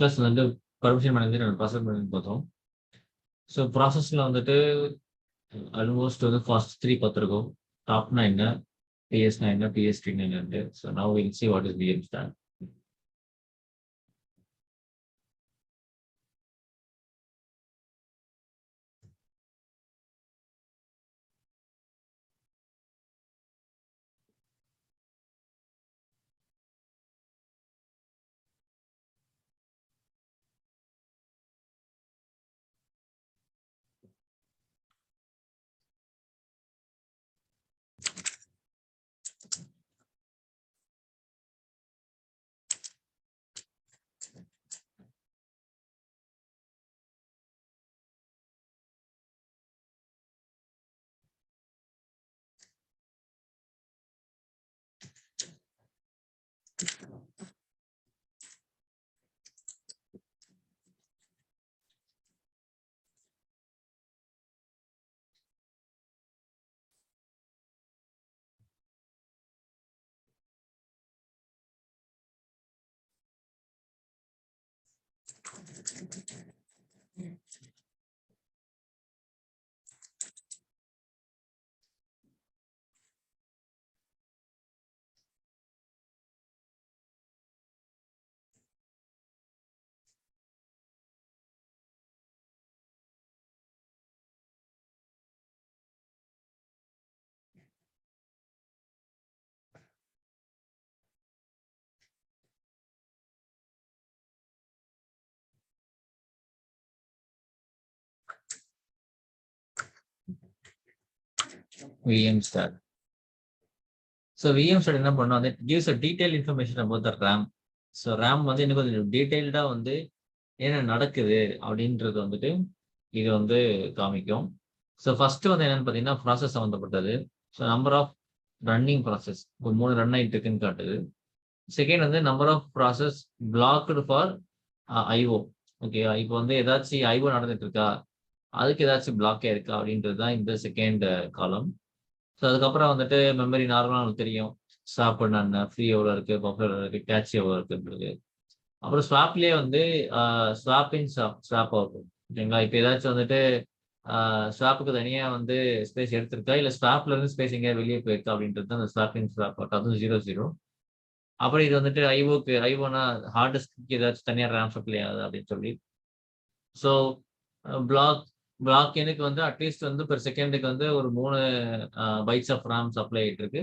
Plus வந்து permission manager and process manager பார்த்தோம். So ப்ராசஸ்ல வந்துட்டு ஆல்மோஸ்ட் வந்து ஃபர்ஸ்ட் 3 பார்த்துருக்கோம். டாப்னா என்ன, பிஎஸ்னா என்ன, பிஎஸ்டினா என்னன்ட்டு. So now will see what is VM stat. VM stat. So VM stat என்ன பண்ணோம், அது gives a detail information about the RAM. So RAM வந்து இன்னும் கொஞ்சம் டீடைல்டா வந்து என்ன நடக்குது அப்படின்றது வந்துட்டு இது வந்து காமிக்கும். ஸோ ஃபர்ஸ்ட் வந்து என்னன்னு பார்த்தீங்கன்னா ப்ராசஸ் சம்மந்தப்பட்டது. So number of running process ஒரு 3 ரன் ஆயிட்டு இருக்குன்னு காட்டுது. செகண்ட் வந்து number of process blocked for IO. Okay, இப்போ வந்து ஏதாச்சும் ஐஓ நடந்துட்டு இருக்கா, அதுக்கு ஏதாச்சும் பிளாக்கே இருக்கா அப்படின்றது தான் இந்த செகண்ட் காலம். ஸோ அதுக்கப்புறம் வந்துட்டு மெமரி நார்மலாக நமக்கு தெரியும். ஸ்வாப் என்ன, ஃப்ரீ எவ்வளோ இருக்கு, பஃபர் எவ்வளோ இருக்கு, கேட்ச் எவ்வளோ இருக்குன்றது. அப்புறம் ஸ்வாப்லேயே வந்து ஸ்வாப் இன் ஸ்வாப் அவுட். ஓகேங்களா, இப்போ ஏதாச்சும் வந்துட்டு ஸ்வாப்புக்கு தனியாக வந்து ஸ்பேஸ் எடுத்திருக்கா, இல்லை ஸ்வாப்ல இருந்து ஸ்பேஸ் எங்கேயா வெளியே போயிருக்கா அப்படின்றது அந்த ஸ்வாப் இன் ஸ்வாப் அவுட், அதுவும் 0 0. அப்புறம் இது வந்துட்டு ஐஓனா ஹார்ட் டிஸ்க்கு ஏதாச்சும் தனியாக ரேம் சப்ளை ஆகுது அப்படின்னு சொல்லி. ஸோ பிளாக் பிளாக் எனக்கு வந்து அட்லீஸ்ட் வந்து பெர் செகண்டுக்கு வந்து ஒரு 3 பைட்ஸ் ஆஃப் ரேம் சப்ளை ஆகிட்டு இருக்கு.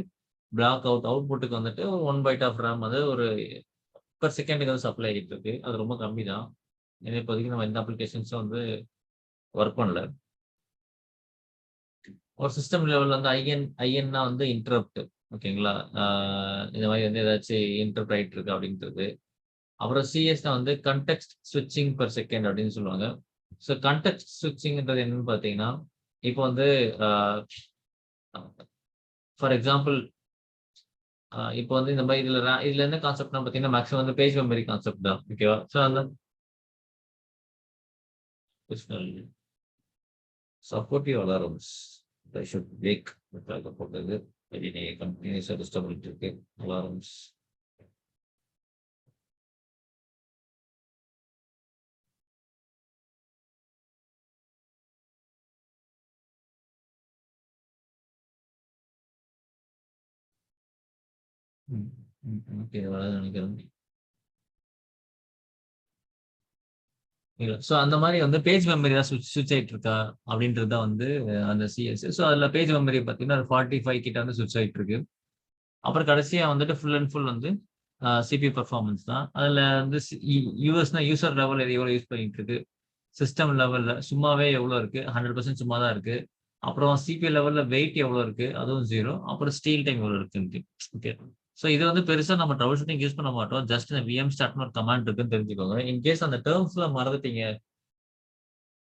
பிளாக் அவுட்புட்டுக்கு வந்துட்டு ஒரு 1 பைட் ஆஃப் ரேம் வந்து ஒரு பெர் செகண்டுக்கு வந்து சப்ளை ஆகிட்டு இருக்கு. அது ரொம்ப கம்மி தான். ஏன்னா இப்போதைக்கு நம்ம எந்த அப்ளிகேஷன்ஸும் வந்து ஒர்க் பண்ணல. ஒரு சிஸ்டம் லெவல் வந்து ஐஎன்னா வந்து இன்டரப்ட். ஓகேங்களா, இந்த மாதிரி வந்து ஏதாச்சும் இன்டரப்ட் ஆகிட்டு இருக்கு அப்படின்றது. அப்புறம் சிஎஸ்னா வந்து கண்டெக்ஸ்ட் ஸ்விட்சிங் பெர் செகண்ட் அப்படின்னு சொல்லுவாங்க. ஸோ கண்டெக்ஸ்ட் ஸ்விட்சிங்ன்றது என்னன்னு பார்த்தீங்கன்னா, இப்போ வந்து ஃபார் எக்ஸாம்பிள் இப்போ வந்து இந்த மாதிரி இதுல என்ன கான்செப்ட்னா பார்த்தீங்கன்னா மேக்ஸிமம் வந்து பேஜ் மெமரி கான்செப்ட் தான். ஓகேவா, ஸோ அந்த supportive alarms I should wake போட்டது கண்டினியூஸாக டிஸ்டர்ப் பண்ணிட்டு இருக்கு அலாரம்ஸ். ஓகே, நினைக்கிறேன். இல்ல. ஸோ அந்த மாரி வந்து பேஜ் மெமரி தான் ஸ்விட்ச் ஆயிட்டு இருக்கா அப்படின்றது தான் வந்து அந்த சிஎஸ். ஸோ அதில பேஜ் மெமரி பார்த்தீங்கன்னா, 45 கிட்ட வந்து ஸ்விட்ச் ஆயிட்டு இருக்கு. அப்புறம் கடைசியா வந்துட்டு ஃபுல் அண்ட் ஃபுல் வந்து சிபியூ பெர்ஃபார்மன்ஸ் தான். அதில வந்து யூஎஸ்னா யூசர் லெவல் எவ்வளோ யூஸ் பண்ணிட்டு இருக்கு. சிஸ்டம் லெவல்ல சும்மாவே எவ்வளோ இருக்கு, 100% சும்மா தான் இருக்கு. அப்புறம் சிபியூ லெவல்ல வெயிட் எவ்வளோ இருக்கு, அதுவும் 0. அப்புறம் ஸ்டீல் டைம் எவ்வளோ இருக்குன்ட்டு. ஓகே. ஸோ இது வந்து பெருசா நம்ம ட்ரபிள் ஷூட்டிங் யூஸ் பண்ண மாட்டோம். ஜஸ்ட் இந்த விஎம் ஸ்டார்ட்னு ஒரு கமாண்ட் இருக்குன்னு தெரிஞ்சுக்கோங்க. இன்கேஸ் அந்த டெர்ம்ஸ்லாம் மறந்துட்டீங்க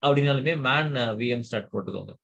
அப்படின்னாலுமே மேன் விஎம் ஸ்டார்ட் போட்டுக்கோங்க.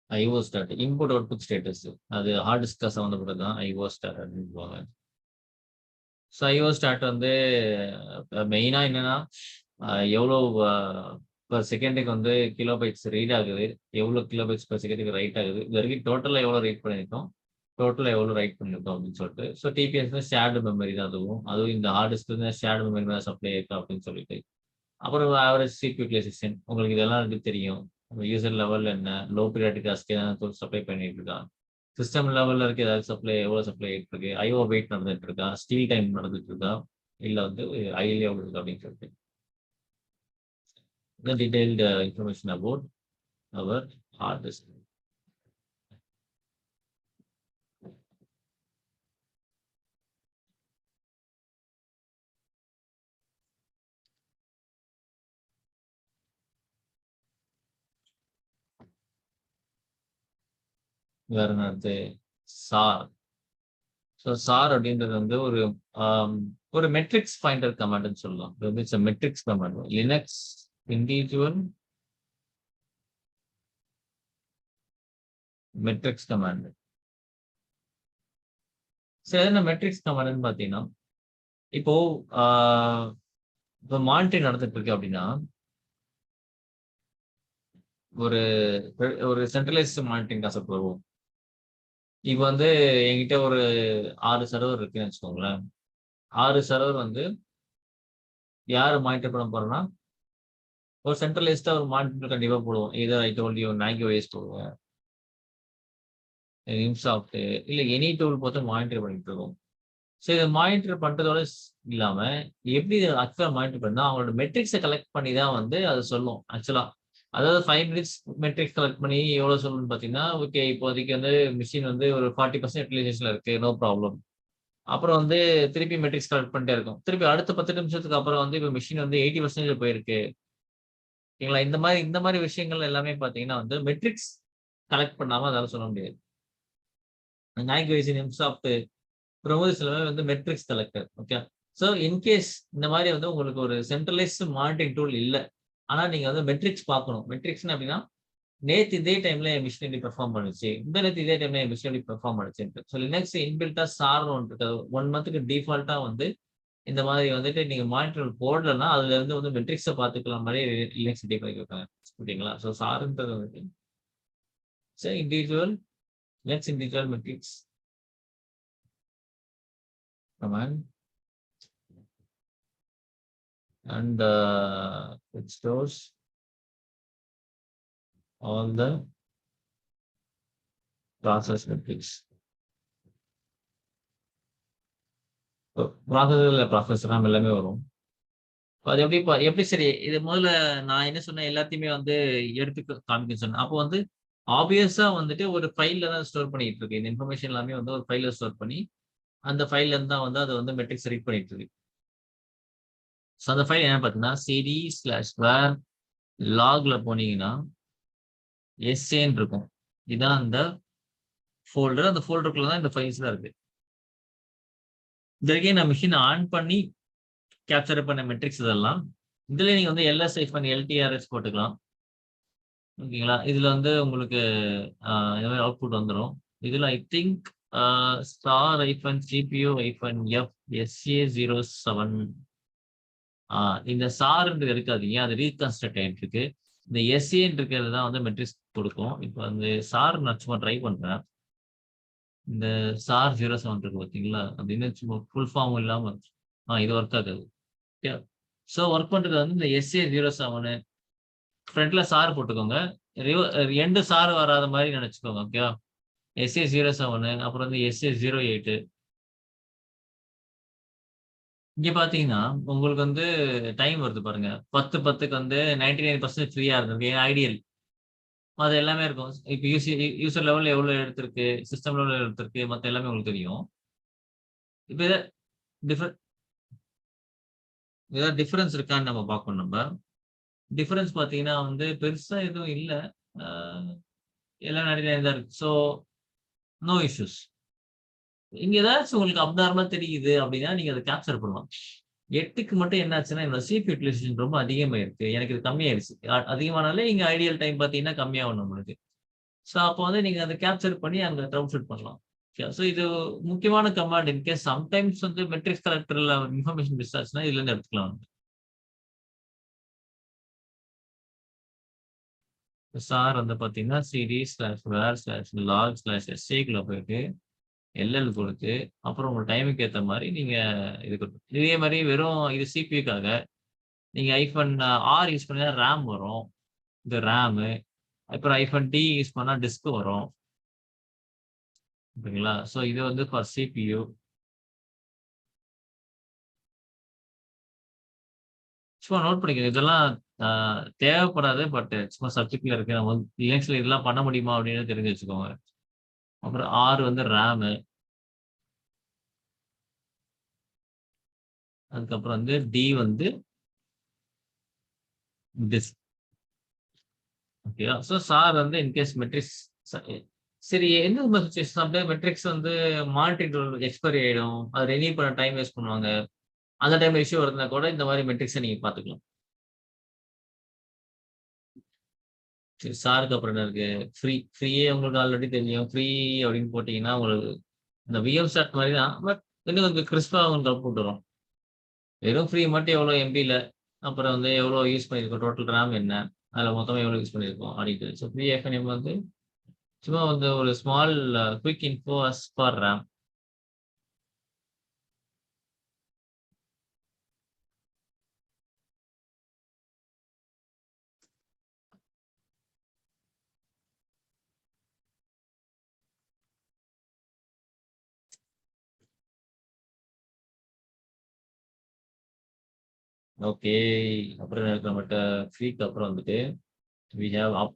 IO start input output status. அது ஹார்ட் டிஸ்க் சம்மந்தப்பட்டது தான் ஐஓ ஸ்டார்ட் அப்படின்னு சொல்லுவாங்க. ஸோ ஐஓ ஸ்டார்ட் வந்து மெயினா என்னன்னா எவ்வளோ பர் செகண்டுக்கு வந்து கிலோபைட்ஸ் ரீட் ஆகுது, எவ்வளோ கிலோபைட்ஸ் பர் செகண்டுக்கு ரைட் ஆகுது, இது வரைக்கும் டோட்டலாக எவ்வளோ ரைட் பண்ணியிருக்கோம், டோட்டலாக எவ்வளோ ரைட் பண்ணியிருக்கோம் அப்படின்னு சொல்லிட்டு. ஸோ டிபிஎஸ் ஷேர்டு மெமரி தான் அதுவும் இந்த ஹார்ட் டிஸ்க்கு ஷேர்டு மெமரி தான் சப்ளை இருக்கு அப்படின்னு சொல்லிட்டு. அப்புறம் ஆவரேஜ் சிபி யூட்டிலைசேஷன் உங்களுக்கு இதெல்லாம் வந்து தெரியும். யூசர் லெவல் என்ன, லோ பீரியாடிக் டாஸ்க் சப்ளை பண்ணிட்டு இருக்கா, சிஸ்டம் லெவல்ல இருக்க ஏதாவது சப்ளை எவ்வளோ சப்ளை ஆகிட்டு இருக்கு, ஐஓ வெயிட் நடந்துட்டு இருக்கா, ஸ்டீல் டைம் நடந்துட்டு இருக்கா, இல்லை வந்து ஐஎல்ஏ எவ்வளோ இருக்கு அப்படின்னு சொல்லிட்டு. The detailed information about our hard disk. வேற என்னது சார். ஸோ சார் அப்படின்றது வந்து ஒரு மெட்ரிக்ஸ் பாயிண்டர் கமாண்ட்னு சொல்லலாம். It's metrics command. Linux individual metrics command. சரி, என்ன மெட்ரிக்ஸ் கமாண்ட்னு பார்த்தீங்கன்னா, இப்போ மானிட்டரிங் நடந்துட்டு இருக்கு அப்படின்னா, ஒரு ஒரு சென்ட்ரலைஸ்ட் மானிட்டரிங் கான்செப்ட் வருவோம். இப்போ வந்து என்கிட்ட ஒரு 6 சர்வர் இருக்குன்னு வச்சுக்கோங்களேன். 6 சர்வர் வந்து யாரு மானிட்டர் பண்ண போறோம்னா, ஒரு சென்ட்ரலைஸ்டா ஒரு மானிட்டர் கண்டிப்பா போடுவோம். Either I told you Mac OS போடுவோம், இன்சாஃப்ட் இல்ல எனி டூல் போட்டு மானிட்டர் பண்ணிட்டு இருக்கோம். ஸோ இதை மானிட்டர் பண்றதோட இல்லாம எப்படி ஆக்சுவலா மானிட்டர் பண்ணா அவங்களோட மெட்ரிக்ஸை கலெக்ட் பண்ணி தான் வந்து அதை சொல்லும் ஆக்சுவலா. அதாவது 5 மினிட்ஸ் மெட்ரிக்ஸ் கலெக்ட் பண்ணி எவ்வளவு சொல்லணும்னு பாத்தீங்கன்னா, ஓகே இப்போதைக்கு வந்து மிஷின் வந்து ஒரு 40% யூட்டிலைசேஷன்ல இருக்கு, நோ ப்ராப்ளம். அப்புறம் வந்து திருப்பி மெட்ரிக்ஸ் கலெக்ட் பண்ணிட்டே இருக்கும். திருப்பி அடுத்த 10 நிமிஷத்துக்கு அப்புறம் வந்து இப்போ மிஷின் வந்து 80% போயிருக்கு. ஓகேங்களா? இந்த மாதிரி விஷயங்கள் எல்லாமே பார்த்தீங்கன்னா வந்து மெட்ரிக்ஸ் கலெக்ட் பண்ணாம அதால சொல்ல முடியாது. நாய்க்கு நிம்சாப்ட் ப்ரொமோஸ் எல்லாமே வந்து metrics collector. Okay. So in case இந்த மாதிரி வந்து உங்களுக்கு ஒரு சென்ட்ரலைஸ்ட் மானிட்டரிங் டூல் இல்லை, ஆனா நீங்க வந்து மெட்ரிக்ஸ் பார்க்கணும். மெட்ரிக்ஸ் அப்படின்னா நேத்து இதே டைம்ல என் மிஷின் எப்படி பெர்ஃபார்ம் பண்ணுச்சு, இந்த நேத்து இதே டைம்ல என் மிஷின் எப்படி பெர்ஃபார்ம் பண்ணுச்சுன்ட்டு. ஸோ லினக்ஸ் இன்பில்ட்டா சார்னு ஒன்று இருக்கு. 1 மந்த்துக்கு டிஃபால்ட்டா வந்து இந்த மாதிரி வந்துட்டு நீங்க மானிட்டர் போடலன்னா அதுல இருந்து வந்து மெட்ரிக்ஸை பார்த்துக்கலாம் மாதிரி லினக்ஸ் டிஃபை வைப்பாங்க. ஓகேங்களா? ஸோ சார்ன்றது வந்துட்டு individual Linux individual metrics command and it stores all the process metrics. Process RAM எல்லாமே வரும். அது எப்படி சரி இது முதல்ல நான் என்ன சொன்னேன், எல்லாத்தையுமே வந்து எடுத்து காமிக்க சொன்னேன். அப்போ வந்து ஆப்வியஸா வந்துட்டு ஒரு ஃபைல்ல தான் ஸ்டோர் பண்ணிட்டு இருக்கு. இந்த இன்ஃபர்மேஷன் எல்லாமே வந்து ஒரு ஃபைல்ல ஸ்டோர் பண்ணி அந்த ஃபைல்ல இருந்து தான் வந்து அது வந்து மெட்ரிக்ஸ் ரீட் பண்ணிட்டு இருக்கு. ஸோ அந்த ஃபைல் என்ன பார்த்தீங்கன்னா cd/var லாக்ல போனீங்கன்னா எஸ்ஏன்னு இருக்கும். இதான் அந்த ஃபோல்டர். அந்த ஃபோல்டருக்குள்ள தான் இந்த ஃபைல்ஸ்லாம் இருக்கு. இது வரைக்கும் நான் மிஷின் ஆன் பண்ணி கேப்சர் பண்ண மெட்ரிக்ஸ் இதெல்லாம். இதுல நீங்க வந்து LS-LTRS போட்டுக்கலாம். ஓகேங்களா? இதுல வந்து உங்களுக்கு இந்த மாதிரி அவுட்புட் வந்துடும். இதுல ஐ திங்க் star-cpu-f SA07 இந்த சார்ன்றது இருக்காதீங்க, அது ரீகன்ஸ்ட்ரக்ட் ஆயிட்டு இருக்கு. இந்த எஸ்ஏன்னு இருக்கிறது தான் வந்து மெட்ரிக்ஸ் கொடுக்கும். இப்போ அந்த சார் நான் சும்மா ட்ரை பண்றேன். இந்த சார் 07 இருக்கு பார்த்தீங்களா, அது இன்னும் சும்மா ஃபுல் ஃபார்ம் இல்லாம இது ஒர்க் ஆகுது. ஓகே. ஸோ ஒர்க் பண்றது வந்து இந்த SA07 ஃப்ரண்ட்ல சார் போட்டுக்கோங்க, எண்டு சார் வராத மாதிரி நினைச்சுக்கோங்க. ஓகேவா? SA07 அப்புறம் வந்து SA08. இங்க பாத்தீங்கன்னா உங்களுக்கு வந்து டைம் வருது பாருங்க. 10:10க்கு வந்து 99% ஃப்ரீயா இருந்திருக்கு ஐடியல். அது எல்லாமே இருக்கும். இப்ப யூசர் லெவல்ல எவ்வளவு எடுத்திருக்கு, சிஸ்டம் லெவல்ல எடுத்திருக்கு, மத்த எல்லாமே உங்களுக்கு தெரியும். இப்ப டிஃபர் ஏதாவது டிஃபரன்ஸ் இருக்கான்னு நம்ம பார்க்கணும். நம்ம டிஃபரன்ஸ் பார்த்தீங்கன்னா வந்து பெருசா எதுவும் இல்ல. அ எல்லாம் நெறைய தான் இருக்கு. So no issues. இங்க ஏதாச்சும் உங்களுக்கு அப்நார்மலா தெரியுது அப்படின்னா, நீங்க அத கேப்சர் பண்ணலாம். 8க்கு மட்டும் என்ன ஆச்சுன்னா, என்னோட சிபி யூட்டிலைசேஷன் ரொம்ப அதிகமாயிருக்கு. எனக்கு இது கம்மியாயிருச்சு. அதிகமானாலே இங்க ஐடியல் டைம் பார்த்தீங்கன்னா கம்மியாகும் நம்மளுக்கு. ஸோ அப்போ வந்து நீங்க அத கேப்சர் பண்ணி அங்க ட்ரபிள் ஷூட் பண்ணலாம். ஸோ இது முக்கியமான கமாண்ட். இன்கேஸ் சம்டைம்ஸ் வந்து மெட்ரிக்ஸ் கலெக்டர்ல இன்ஃபர்மேஷன் மிஸ் ஆச்சுன்னா இதுலருந்து எடுத்துக்கலாம் வந்து. சார் வந்து பார்த்தீங்கன்னா, cd/var/log/sa போயிட்டு எல்எல் குடுத்து, அப்புறம் உங்க டைமுக்கு ஏத்த மாரி நீங்க இது குடுக்கணும். இதே மாரி வெறும் இது சிபியூக்காக நீங்க -R யூஸ் பண்ணீங்கன்னா ரேம் வரும். இது ரேமு. அப்புறம் -D யூஸ் பண்ணா டிஸ்க் வரும். ஓகேங்களா? ஸோ இது வந்து ஃபார் சிபியூ. சும்மா நோட் பண்ணிக்கங்க. இதெல்லாம் அ தேவைப்படாது. பட் சும்மா சப்ஜெக்ட்ல இருக்கு. நம்ம வந்து லினக்ஸ்ல இதெல்லாம் பண்ண முடியுமா? அப்படின்னு தெரிஞ்சு வச்சுக்கோங்க. அப்புறம் R வந்து ரேமு. அதுக்கப்புறம் வந்து D வந்து டிஸ்க். ஓகேவா? ஸோ சார் வந்து இன்கேஸ் மெட்ரிக்ஸ் ச சரி எந்த மாரி சிச்சுவேஷன் சம்டைம் மெட்ரிக்ஸ் வந்து மானிட்டரிங் எக்ஸ்பைரி ஆயிடும். அத ரெனியூ பண்ண டைம் வேஸ்ட் பண்ணுவாங்க. அந்த டைம்ல இஷ்யூ வருதுன்னா கூட இந்த மாரி மெட்ரிக்ஸ நீங்க பார்த்துக்கலாம். சரி சாருக்கு அப்புறம் என்ன இருக்கு? ஃப்ரீயே உங்களுக்கு ஆல்ரெடி தெரியும். ஃப்ரீ அப்படின்னு போட்டீங்கன்னா, உங்களுக்கு இந்த விஎம் ஸ்டார்ட் மாரி தான். பட் இன்னும் கொஞ்சம் கிறிஸ்பா உங்களுக்கு அவுட்புட் வரும். வெறும் ஃப்ரீ மட்டும் எவ்வளோ எம்பில, அப்புறம் வந்து எவ்வளோ யூஸ் பண்ணியிருக்கோம், டோட்டல் ரேம் என்ன, அதில மொத்தமா எவ்வளோ யூஸ் பண்ணியிருக்கோம் அப்படின்ட்டு. ஸோ ஃப்ரீ எஃப்என்எம் வந்து சும்மா வந்து ஒரு small quick info as for RAM. Okay. அப்புறம் என்ன இருக்கு நம்மட்ட ஃப்ரீக்கு அப்புறம் வந்துட்டு, வி ஹேவ் அப்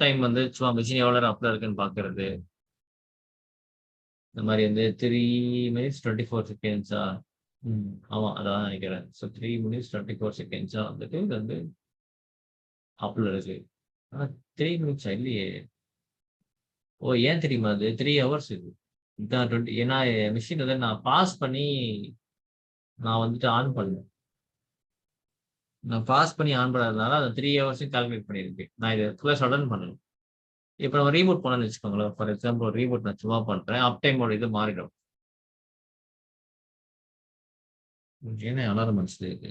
டைம் வந்து சும்மா மெஷின் எவ்வளோ நேரம் அப்ல இருக்குன்னு பார்க்கறது. இந்த மாரி வந்து 3 மினிட்ஸ் 24 செகண்ட்ஸா? ஆமா. அதான் நெனைக்கிறேன். ஸோ 3 மினிட்ஸ் 24 செகண்ட்ஸா வந்துட்டு இது வந்து அப்ல இருக்கு. ஆனா 3 மினிட்ஸா? இல்லையே! ஓ! ஏன் தெரியுமா அது? 3 ஹவர்ஸ் இது. இதான் 20 ஏன்னா என் மெஷின் வந்து நான் பாஸ் பண்ணி நான் வந்துட்டு ஆன் பண்ணேன். நான் பாஸ் பண்ணி ஆன் பண்ணாதனால அந்த 3 ஹவர்ஸையும் கால்குலேட் பண்ணியிருக்கு. நான் இத ஃபுல்லா ஷட் டவுன் பண்ணணும். இப்ப நம்ம ரீபூட் பண்ணோம்னு வச்சுக்கோங்களேன். ஃபார் எக்ஸாம்பிள் ஒரு ரீபூட் நான் சும்மா பண்றேன். அப் டைமோட இது மாறிடும். ஏன்னா அலாரம் அடிச்சுட்டே இருக்கு.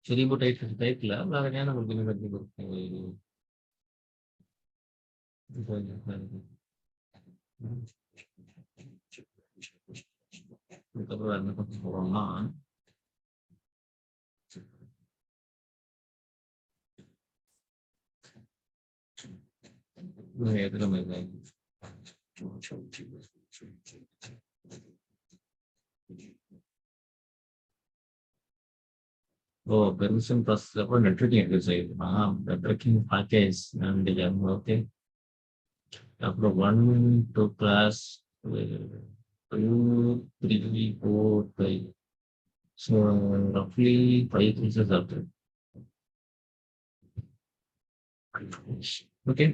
சரி ரீபூட் ஆயிட்டு டைப்ல வேற என்ன உங்களுக்கு அதுக்கப்புறம் என்ன பண்ண போறோம்னா, எதுல ஓ! பெர்மிஷன் ப்ராசஸ் அப்புறம் நெட்வொர்க்கிங் எப்படி செய்யணுமா? Networking package and okay. அப்புறம் 1, 2 கிளாஸ் 2, 3, 4, 5. ஸோ ரஃப்லி 5 பீசஸ் ஆகுது. ஓகே.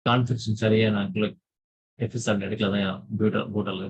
கான்ஃபிகரேஷன் சரியா நான் எஃப்எஸ்ஆர் எடுக்கல தான் போர்ட்டல்.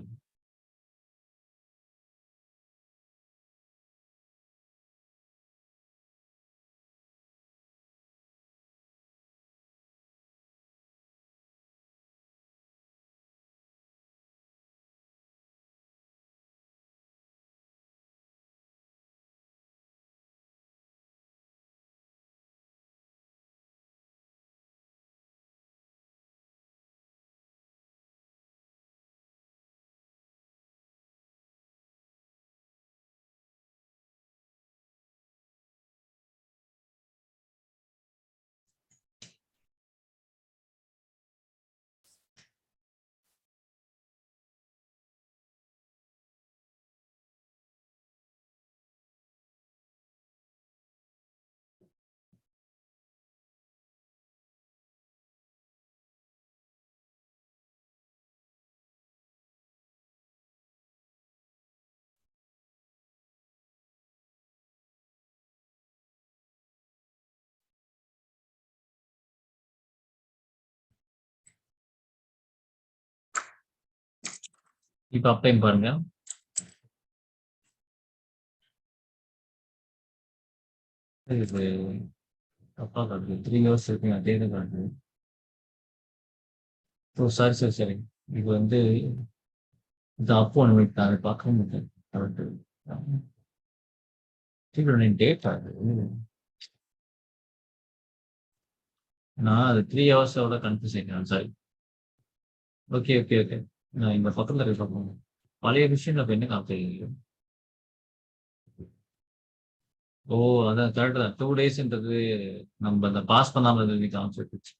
இப்போ அப்பையும் பாருங்க. இது தப்பா காட்டுது. 3 ஹவர்ஸ் இருக்குங்க. அதே தான் காட்டுது. ஓ சரி. இது வந்து இது அப்போ ஒன்று அதை பார்க்க முடியாது. கரெக்ட். டேட் ஆகுது. நான் அது 3 ஹவர்ஸோட கன்ஃபியூஸ் ஆயிட்டேன். சாரி. ஓகே. நான் இந்த பக்கத்துல இருக்க போகணும். பழைய விஷயம் அப்ப என்ன காமிச்சிருக்கீங்க? ஓ அதான் கரெக்ட் தான். 2 டேஸ்ன்றது நம்ம அந்த பாஸ் பண்ணாம இருந்தது காமிச்சிருச்சு.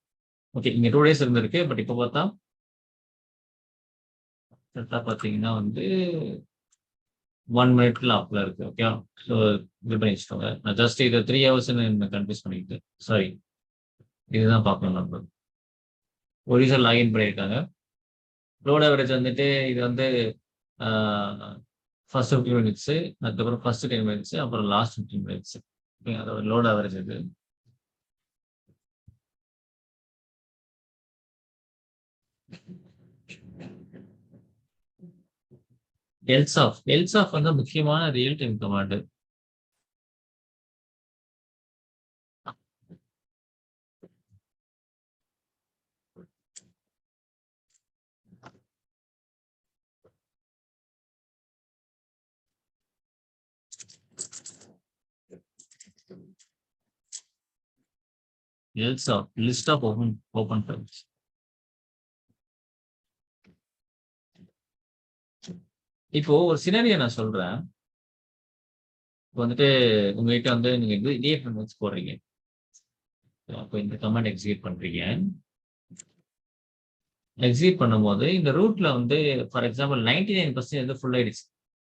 ஓகே இங்க 2 டேஸ் இருந்திருக்கு. பட் இப்போ பார்த்தா கரெக்டா பார்த்தீங்கன்னா வந்து 1 மினிட்ல அப்ல இருக்கு. ஓகே. ஸோ இது பண்ணி வச்சுக்கோங்க. நான் ஜஸ்ட் இதை 3 ஹவர்ஸ்ன்னு கன்ஃபியூஸ் பண்ணிக்கிட்டு சாரி. இதுதான் பார்க்கணும் நம்ம. ஒரிஜினல் லாகின் பண்ணியிருக்காங்க. லோட் அவரேஜ் வந்துட்டு இது வந்து ஃபர்ஸ்ட் 15 மினிட்ஸ், அதுக்கப்புறம் ஃபர்ஸ்ட் 10 மினிட்ஸ், அப்புறம் லாஸ்ட் 15 மினிட்ஸ். அதோட லோட் அவரேஜ் இது. எல்சாஃப் வந்து முக்கியமான real time command. Lsof list of open files. இப்போ ஒரு சினாரியோ நான் சொல்றேன். இப்போ வந்துட்டு உங்ககிட்ட வந்து நீங்க டிஎஃப்எம் வச்சு போடுறீங்க. அப்போ இந்த கமாண்ட் எக்ஸிக்யூட் பண்றீங்க. எக்ஸிக்யூட் பண்ணும்போது இந்த ரூட்ல வந்து ஃபார் எக்ஸாம்பிள் 99% வந்து ஃபுல் ஆயிடுச்சு.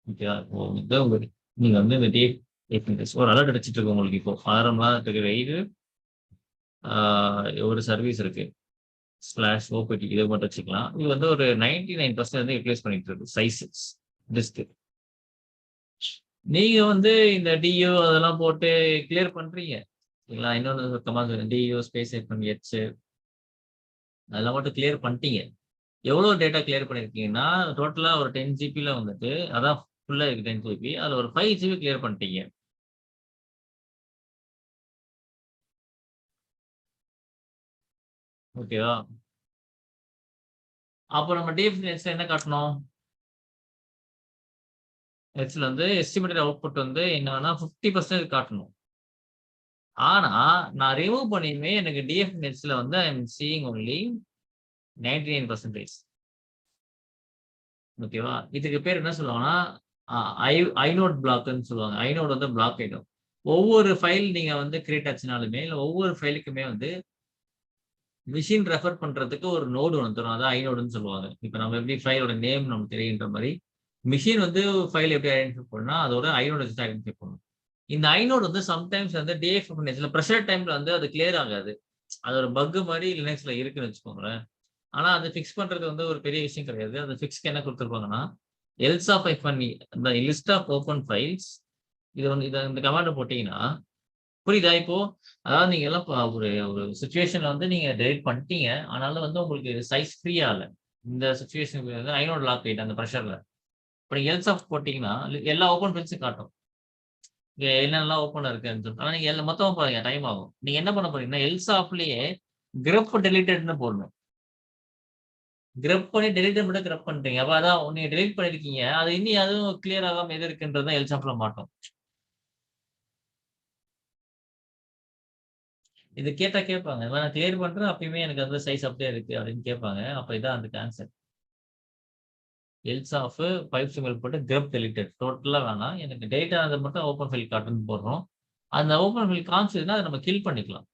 ஓகேவா? இப்போ வந்து உங்களுக்கு நீங்க வந்து இந்த டிஎஃப்எம் ஒரு அலர்ட் அடிச்சிட்டு இருக்கு உங்களுக்கு. இப்போ ஆரம்பமா இருக்கிற இது ஒரு சர்வீஸ் இருக்கு. ஸ்லாஷ் ஓபிடி இதை மட்டும் வச்சுக்கலாம். இது வந்து ஒரு 99% வந்து யூட்டிலைஸ் பண்ணிட்டு இருக்கு சைஸஸ் டிஸ்க். நீங்க வந்து இந்த டியூ அதெல்லாம் போட்டு கிளியர் பண்றீங்க. சரிங்களா? இன்னொன்று கமாண்ட் டியூ ஸ்பேஸ் ஹெச் அதெல்லாம் மட்டும் கிளியர் பண்ணிட்டீங்க. எவ்வளவு டேட்டா கிளியர் பண்ணிருக்கீங்கன்னா டோட்டலா ஒரு 10 ஜிபில வந்துட்டு அதான் ஃபுல்லா இருக்கு 10 ஜிபி. அதுல ஒரு 5 ஜிபி கிளியர் பண்ணிட்டீங்க. ஓகேவா? அப்போ நம்ம டிஎஃப்எஸ்ல என்ன காட்டணும்? ஹெச்ல வந்து எஸ்டிமேட்டட் அவுட்புட் வந்து என்னன்னா 50% காட்டணும். ஆனா நான் ரிமூவ் பண்ணியுமே எனக்கு டிஎஃப்எஸ்ல வந்து ஐ எம் சீயிங் ஒன்லி 99%. ஓகேவா? இதுக்கு பேர் என்ன சொல்லுவாங்கன்னா ஐநோட் பிளாக்ன்னு சொல்லுவாங்க. ஐநோட் வந்து பிளாக் ஆயிடும். ஒவ்வொரு ஃபைல் நீங்க வந்து கிரியேட் ஆச்சுனாலுமே இல்ல ஒவ்வொரு ஃபைலுக்குமே வந்து மிஷின் ரெஃபர் பண்றதுக்கு ஒரு நோடு ஒன்று தரும். அதான் ஐநோடுன்னு சொல்லுவாங்க. இப்போ நம்ம எப்படி ஃபைலோட நேம் நமக்கு தெரியுன்ற மாதிரி மிஷின் வந்து ஃபைல் எப்படி ஐடென்டிஃபை பண்ணா அதோட ஐநோட் வச்சு ஐடென்டிஃபை பண்ணும். இந்த ஐநோட் வந்து சம்டைம்ஸ் வந்து டிஎஃப்எஃப் ப்ரெஷர் டைம்ல வந்து அது கிளியர் ஆகாது. அது ஒரு பக் மாதிரி லினக்ஸ்ல இருக்குன்னு வச்சுக்கோங்களேன். ஆனா அதை ஃபிக்ஸ் பண்றது வந்து ஒரு பெரிய விஷயம் கிடையாது. அந்த ஃபிக்ஸ்க்கு என்ன கொடுத்துருப்பாங்கன்னா எல்ஸ் ஆஃப் இந்த லிஸ்ட் ஆஃப் ஓப்பன் ஃபைல்ஸ் இது வந்து இதை இந்த கமாண்ட் போட்டீங்கன்னா புரியுதா இப்போ? அதாவது நீங்க எல்லாம் ஒரு ஒரு சிச்சுவேஷன்ல வந்து நீங்க டெலிட் பண்ணிட்டீங்க. ஆனாலும் வந்து உங்களுக்கு சைஸ் ஃப்ரீயா இல்ல. இந்த சிச்சுவேஷனுக்கு வந்து ஐனோட் லாக் ஆயிட்டு அந்த பிரஷர்ல. இப்ப நீங்க எல்ஸ் ஆஃப் போட்டீங்கன்னா, எல்லா ஓப்பன் ஃபைல்ஸும் காட்டும். இங்க என்னென்னலாம் ஓப்பன்ல இருக்குன்னு சொல்லிட்டு. ஆனா நீங்க மொத்தமா போடாதீங்க. டைம் ஆகும். நீங்க என்ன பண்ண போறீங்கன்னா, எல்ஸ் ஆஃப்லயே கிரப் டெலிட்டட்ன்னு போடணும். கிரப் பண்ணி டெலிட்டட் மட்டும் கிரப் பண்ணிட்டீங்க. அப்ப அதான் நீங்க டெலிட் பண்ணியிருக்கீங்க. அது இன்னி அதுவும் கிளியர் ஆகாம எது இருக்குன்றது தான் எல்ஸ் ஆஃப்ல மாட்டும். இது கேட்டா கேட்பாங்க. நான் கிளியர் பண்றேன். அப்பயுமே எனக்கு வந்து சைஸ் அப்படியே இருக்கு அப்படின்னு கேட்பாங்க. அப்ப இதான் அதுக்கு answer. Lsof pipe symbol போட்டு கிரப் டெலிட்டட். டோட்டலா வேணாம். எனக்கு டேட்டா அது மட்டும் ஓப்பன் ஃபைல் காட்டுன்னு போடுறோம். அந்த ஓப்பன் ஃபைல் காமிச்சதுன்னா, அத நம்ம கில் பண்ணிக்கலாம்.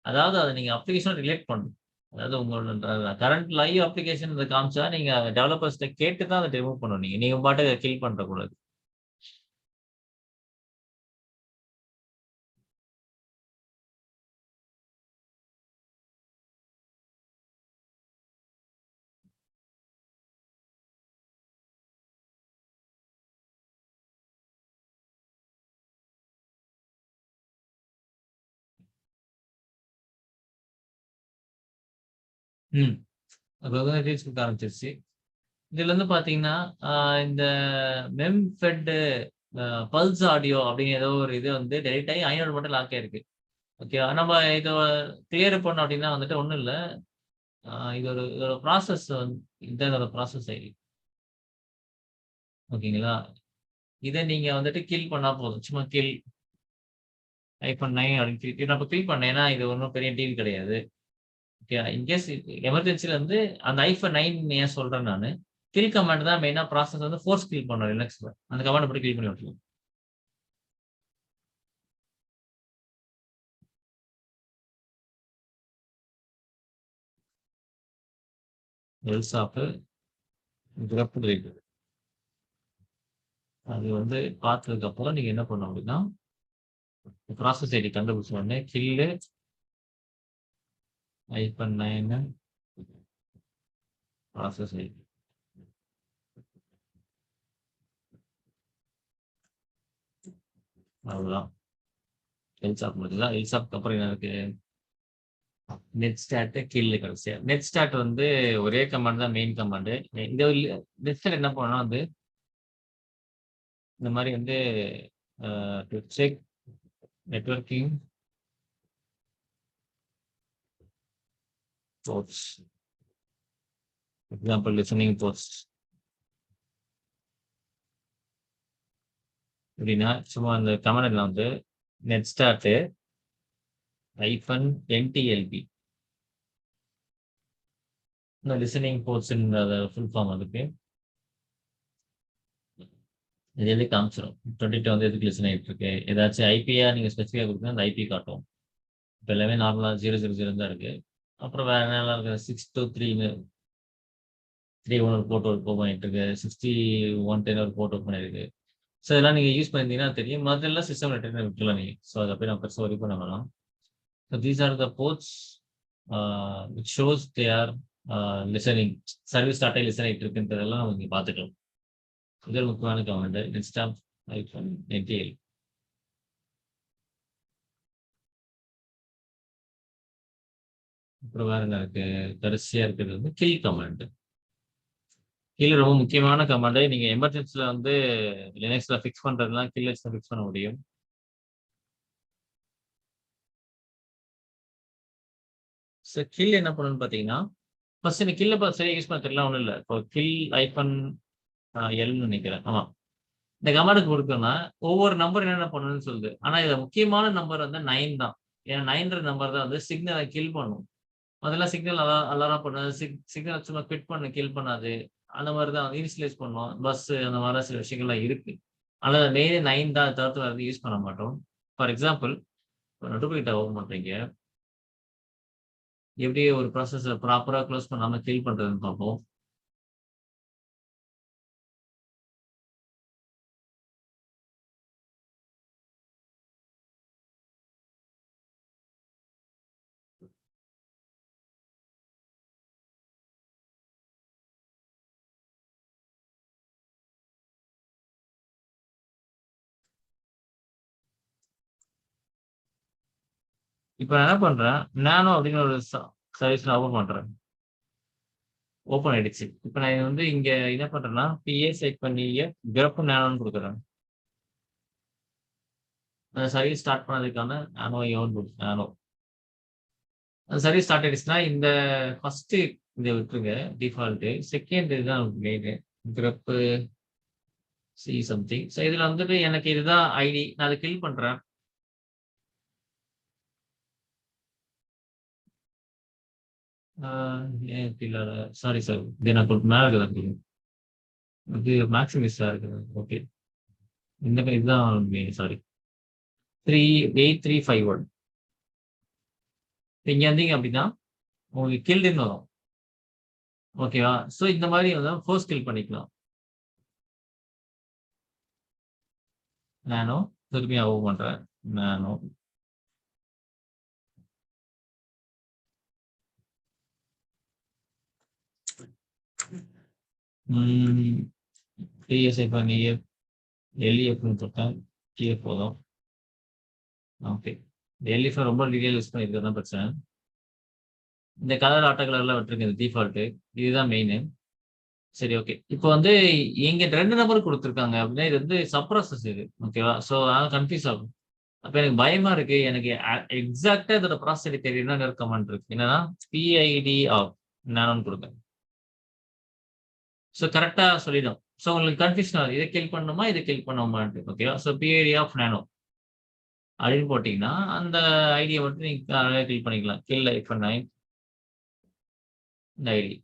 அதாவது அத நீங்க அப்ளிகேஷனோட ரிலேட் பண்ணணும். அதாவது உங்களோட கரண்ட் லைவ் அப்ளிகேஷன் இத காமிச்சா, நீங்க டெவலப்பர்ஸ்ட்ட கேட்டு தான் அத ரிமூவ் பண்ணணும் நீங்க. நீங்க பாட்டுக்கு கில் பண்றக்கூடாது. ம். அப்ப வந்து ரீல்ஸ் குடுக்க ஆரம்பிச்சுருச்சு. இதுல வந்து பார்த்தீங்கன்னா, அ இந்த மெம்ஃபெட் அ பல்ஸ் ஆடியோ அப்படின்னு ஏதோ ஒரு இது வந்து டெலீட் ஆகி 500 மட்டும் லாக் ஆயிருக்கு. ஓகேவா? நம்ம இத கிளியர் பண்ணோம் அப்படின்னா வந்துட்டு ஒண்ணும் இல்ல. இதோட ப்ராசஸ் இதான் இதோட ப்ராசஸ் ஐடி. ஓகேங்களா? இத நீங்க வந்துட்டு கில் பண்ணா போதும். சும்மா கில் -9 அப்படின்னு கில் நான் இப்ப கில் பண்ணேன். ஏன்னா இது ஒண்ணும் பெரிய டீல் கிடையாது. ஓகே. இன்கேஸ் எமர்ஜென்சில வந்து அந்த -9 ஏன் சொல்றேன் நானு. கில் கமாண்ட் தான் மெயினா ப்ராசஸ் வந்து ஃபோர்ஸ் கில் பண்ணும் லினக்ஸ்ல. அந்த கமாண்ட போட்டு கில் பண்ணி விட்டுரும். Lsof grep read. அது வந்து பார்த்ததுக்கு அப்புறம் நீங்க என்ன பண்ணணும் அப்படின்னா, ப்ராசஸ் ஐடி கண்டுபிடிச்ச உடனே கில்லு -9 ப்ராசஸ் ஐடி. அவ்வளவுதான். எல்ஸ் ஆஃப் முடிஞ்சதா? எல்ஸ் ஆஃப்க்கு அப்புறம் என்ன இருக்கு? நெட் ஸ்டார்ட் கில் கடைசியா. நெட் ஸ்டார்ட் வந்து ஒரே கமாண்ட் தான் மெயின் கமாண்ட். இந்த நெட் ஸ்டார்ட் என்ன பண்ணணும்னா வந்து இந்த மாரி வந்து to check networking ports. Example listening ports. எப்படின்னா சும்மா அந்த கமாண்ட்ல வந்து நெட் ஸ்டார்ட் -NTLB. இந்த லிசனிங் போர்ட்ஸ்ன்ற ஃபுல் ஃபார்ம் அதுக்கு. இது எழுதி காமிச்சிரும். 22 வந்து எதுக்கு லிசன் ஆயிட்டு இருக்கு. ஏதாச்சும் ஐபியா நீங்க ஸ்பெசிஃபிக்கா குடுத்தா அந்த ஐபி காட்டும். இப்ப எல்லாமே நார்மலா 000 தான் இருக்கு. அப்புறம் வேற என்னலாம் இருக்கு 623 31 ஒரு போர்ட் ஓப்பன் ஆயிட்டு இருக்கு. 6110 ஒரு போர்ட் ஓப்பன் ஆயிருக்கு. ஸோ இதெல்லாம் நீங்க யூஸ் பண்ணியிருந்தீங்கன்னா தெரியும். மத்ததெல்லாம் சிஸ்டம் ரிலேட்டட் விட்டுறலாம் நீங்க. ஸோ அத போய் நான் பெருசா வொரி பண்ண வேணாம். So these are the ports which shows they are listening. Service start ஆகி லிசன் ஆயிட்டு இருக்குன்றதெல்லாம் நீங்க பார்த்துக்கலாம். இது ஒரு முக்கியமான கமாண்ட். Install NTL. அப்புறம் வேற என்ன இருக்கு? கடைசியா இருக்கிறது வந்து கில் கமாண்ட். கில் ரொம்ப முக்கியமான கமாண்ட். நீங்க எமர்ஜென்சில வந்து லினக்ஸ்ல ஃபிக்ஸ் பண்றதெல்லாம் கில் வச்சு தான் ஃபிக்ஸ் பண்ண முடியும். ஸோ கில் என்ன பண்ணணும்னு பார்த்தீங்கன்னா, ஃபர்ஸ்ட் இந்த கில்ல சரியா யூஸ் பண்ண தெரியல ஒண்ணும் இல்ல. இப்போ கில் ஹைஃபன் எல்ன்னு நினைக்கிறேன். ஆமா. இந்த கமாண்டுக்கு குடுத்தோம்னா, ஒவ்வொரு நம்பர் என்னென்ன பண்ணணும்னு சொல்லுது. ஆனா இதுல முக்கியமான நம்பர் வந்து 9 தான். ஏன்னா 9ன்ற நம்பர் தான் வந்து சிக்னல கில் பண்ணும். முதல்ல சிக்னல் அலாரம் பண்ணாது. சிக்னல் சும்மா குவிட் பண்ண கில் பண்ணாது. அந்த மாரி தான் இனிஷியலைஸ் பண்ணும். பஸ் அந்த மாரிலாம் சில விஷயங்கள்லாம் இருக்கு. ஆனா மெயினே 9 தான். தவிர்த்து வேற எதுவும் யூஸ் பண்ண மாட்டோம். ஃபார் எக்ஸாம்பிள் ஒரு நோட்டோகிரிட்ட ஓப்பன் பண்றீங்க. எப்படி ஒரு ப்ராசஸர ப்ராப்பரா குளோஸ் பண்ணாம கில் பண்றதுன்னு பார்ப்போம். இப்போ நான் என்ன பண்றேன், நானோ அப்படின்னு ஒரு சர்வீஸ் நான் ஓப்பன் பண்றேன். ஓப்பன் ஆயிடுச்சு. இப்போ நான் வந்து இங்க என்ன பண்றேன்னா, பிஏ செட் பண்ணி கிரப் நானோன்னு குடுக்குறேன். அந்த சர்வீஸ் ஸ்டார்ட் பண்ணதுக்கான நானோ நானோ. அந்த சர்வீஸ் ஸ்டார்ட் ஆயிடுச்சுன்னா, இந்த ஃபர்ஸ்ட் இத விட்டுருங்க. டிஃபால்ட். செகண்ட் இதுதான் மெயினு. கிரப் சம்திங். ஸோ இதுல வந்துட்டு எனக்கு இதுதான் ஐடி. நான் அத கில் பண்றேன். ஆ ஏன் கில் ஆகல? Sorry sir. இது நான் மேல இருக்குதா? இது மேக்ஸிமிஸ்ஸா இருக்குது. ஓகே. இந்த இதுதான் சாரி. 38351. இங்க வந்தீங்க அப்படின்னா, உங்களுக்கு கில்டுன்னு வரும். ஓகேவா? ஸோ இந்த மாரி வந்து ஃபோர்ஸ் கில் பண்ணிக்கலாம். நானோ திருப்பியும் ஓப்பன் பண்றேன். நானோ டிஎஸ்ஐ பண்ணி எல்இஎஃப்னு தொட்டேன். கீழே போதும். ஓகே. எல்இஎஃப் ரொம்ப டீடைல் யூஸ் பண்ணியிருக்கிறது தான் பிரச்சனை. இந்த கலர் ஆட்டோ கலர்லாம் விட்டுருங்க. இது டிஃபால்ட்டு. இதுதான் மெயினு. சரி ஓகே. இப்போ வந்து இங்க 2 நம்பர் குடுத்துருக்காங்க அப்படின்னா, இது வந்து சப்ராசஸ் இது. ஓகேவா? ஸோ அதனால கன்ஃப்யூஸ் ஆகும். அப்ப எனக்கு பயமா இருக்கு. எனக்கு எக்ஸாக்ட்டா இதோட ப்ராசஸ் எனக்கு தெரியும்னா இன்னொரு கமாண்ட் இருக்கு. என்னன்னா, பிஐடி ஆஃப் நானோன்னு குடுங்க. ஸோ கரெக்ட்டா சொல்லிடும். ஸோ உங்களுக்கு கன்ஃப்யூஷன் ஆகுது. இத கில் பண்ணணுமா? இத கில் பண்ணணுமான்ட்டு. ஓகேவா? ஸோ பிஐடி ஆஃப் நானோ அப்படின்னு போட்டீங்கன்னா, அந்த ஐடிய மட்டும் நீங்க தாராளமா கில் பண்ணிக்கலாம். கில் -9 இந்த ஐடி.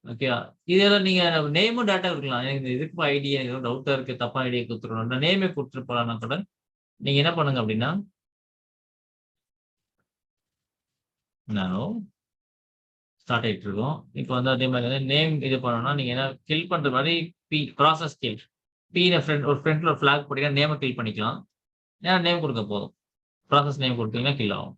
ஓகேவா? இதுல நீங்க நேமும் டேட்டா குடுக்கலாம். எனக்கு இந்த இதுக்கு ஐடி எனக்கு ஏதோ டவுட்டா இருக்கு. தப்பான ஐடிய குடுத்துருவோம்னா நேமே குடுத்துட்டு போலாம்னா கூட, நீங்க என்ன பண்ணுங்க அப்படின்னா, நானோ ஸ்டார்ட் ஆயிட்டு இருக்கும். இப்போ வந்து அதே மாரி வந்து நேம் இது பண்ணணும்னா, நீங்க என்ன கில் பண்ற மாரி ப்ராசஸ் கில். ன ஃப்ரண்ட்ல ஒரு ஃபிளாக் போட்டீங்கன்னா, நேம கில் பண்ணிக்கலாம். ஏன்னா நேம் குடுங்க போதும். ப்ராசஸ் நேம் குடுத்தீங்கன்னா கில் ஆகும்.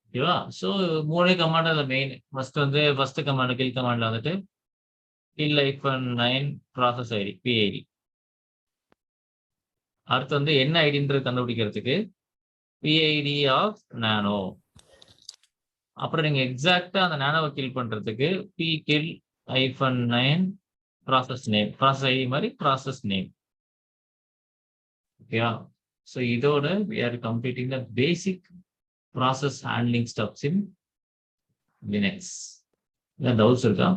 ஓகேவா? ஸோ 3 கமாண்ட் அதுல மெயின். ஃபர்ஸ்ட் கமாண்ட் கில் கமாண்ட்ல வந்துட்டு கில் -9 ப்ராசஸ் ஐடி பிஐடி. அடுத்து வந்து என்ன ஐடின்றது கண்டுபிடிக்கிறதுக்கு பிஐடி ஆஃப் நானோ. அப்புறம் நீங்க எக்ஸாக்ட்டா அந்த நானோவ கில் பண்றதுக்கு kill -9 process name. Process ID மாரி ப்ராசஸ் நேம். ஓகேவா? ஸோ இதோட we are completing the basic process handling steps in Linux. ஏதாவது டவுட்ஸ் இருக்கா?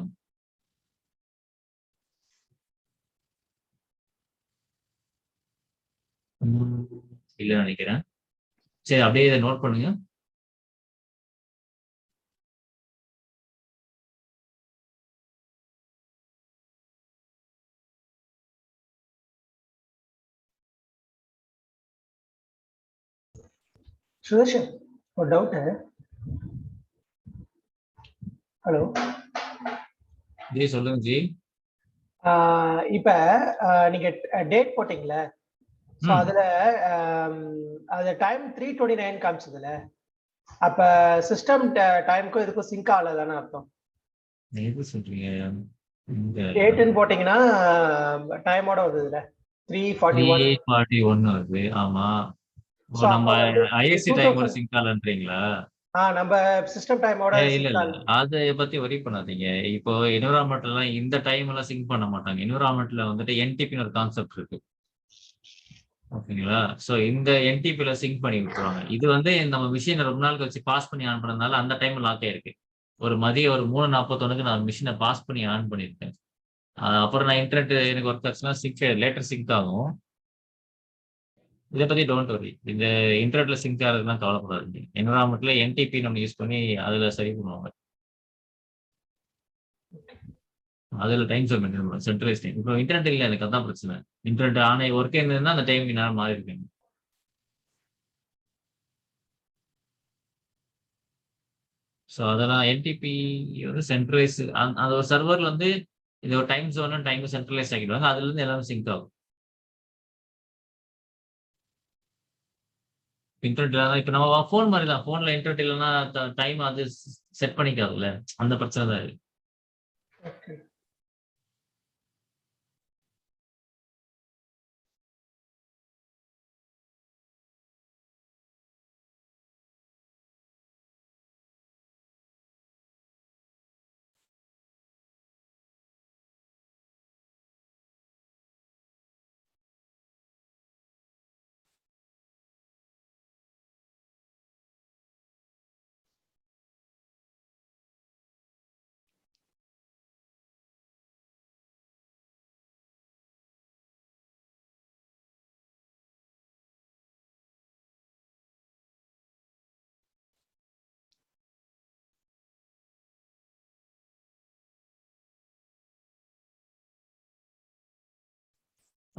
ம். இல்லன்னு நெனைக்கிறேன். சரி அப்படியே இத நோட் பண்ணுங்க. சுதர்ஷன் ஒரு டவுட்டு. ஹலோ. ஜி சொல்லுங்க ஜி. இப்ப நீங்க டேட் போட்டீங்கல்ல, ஸோ ம். அதுல அது டைம் 3:29 காமிச்சதுல, அப்ப சிஸ்டம் டைமுக்கும் இதுக்கும் சிங்க் ஆகல தானே அர்த்தம்? எது சொல்றீங்க? இங்க டேட்டுன்னு போட்டீங்கன்னா டைமோட வருதுல 3:41. 3:41 வருது. ஆமா. ஸோ ஓ நம்ம அப்ப வந்து ஐஎஸ்சி டைமோட 2000 சிங்க் ஆகலன்றீங்களா? நம்ம சிஸ்டம் டைமோட இல்ல, சிங்க் இல்ல. ஆகல. அத பத்தி வொரி பண்ணாதீங்க. இப்போ என்விரான்மென்ட்லாம் இந்த டைம் எல்லாம் சிங்க் பண்ண மாட்டாங்க. என்விரான்மென்ட்ல வந்துட்டு என்டிபின்னு ஒரு கான்செப்ட் இருக்கு. ஓகேங்களா? சோ இந்த என்டிபில சிங்க் பண்ணி விட்டுருவாங்க. இது வந்து நம்ம மிஷின ரொம்ப நாள் கழிச்சு பாஸ் பண்ணி ஆன் பண்ணதுனால அந்த டைம் லாக் ஆயிருக்கு. மதியம் ஒரு 3:41க்கு நான் மிஷின பாஸ் பண்ணி ஆன் பண்ணியிருக்கேன். அப்புறம் நான் இன்டர்நெட் எனக்கு ஒர்க் ஆச்சுன்னா லேட்டர் சிங்க் ஆகும். இத பத்தி டோன்ட் வொரி. இந்த இன்டர்நெட்ல சிங்க் ஆகுறதுலாம் கவலைப்படாதீங்க. என்விரான்மென்ட்ல என்டிபின்னு ஒண்ணு யூஸ் பண்ணி அதுல சரி பண்ணுவாங்க. அதுல டைம் ஜோன் மெயின்டெயின் பண்ணுவாங்க. Centralise time. இப்போ இன்டர்நெட் இல்ல எனக்கு அதான் பிரச்சனை. இன்டர்நெட் ஆன் ஆகி ஒர்க் இருந்ததுன்னா அந்த டைம் நேரம் மாறி இருக்கு. ஸோ அதெல்லாம் என்டிபி வந்து சென்ட்ரலைஸ் அந்த ஒரு சர்வர்ல வந்து இந்த ஒரு டைம் ஜோன் டைம் சென்ட்ரலைஸ் ஆக்கிடுவாங்க. அதுல இருந்து எல்லாமே சிங்க் ஆகும். இன்டர்நெட் இல்லாத இப்ப நம்ம ஃபோன் மாதிரி தான். ஃபோன்ல இன்டர்நெட் இல்லைன்னா டைம் அது செட் பண்ணிக்காதுல்ல. அந்த பிரச்சனை தான் இருக்கு. ஓகே.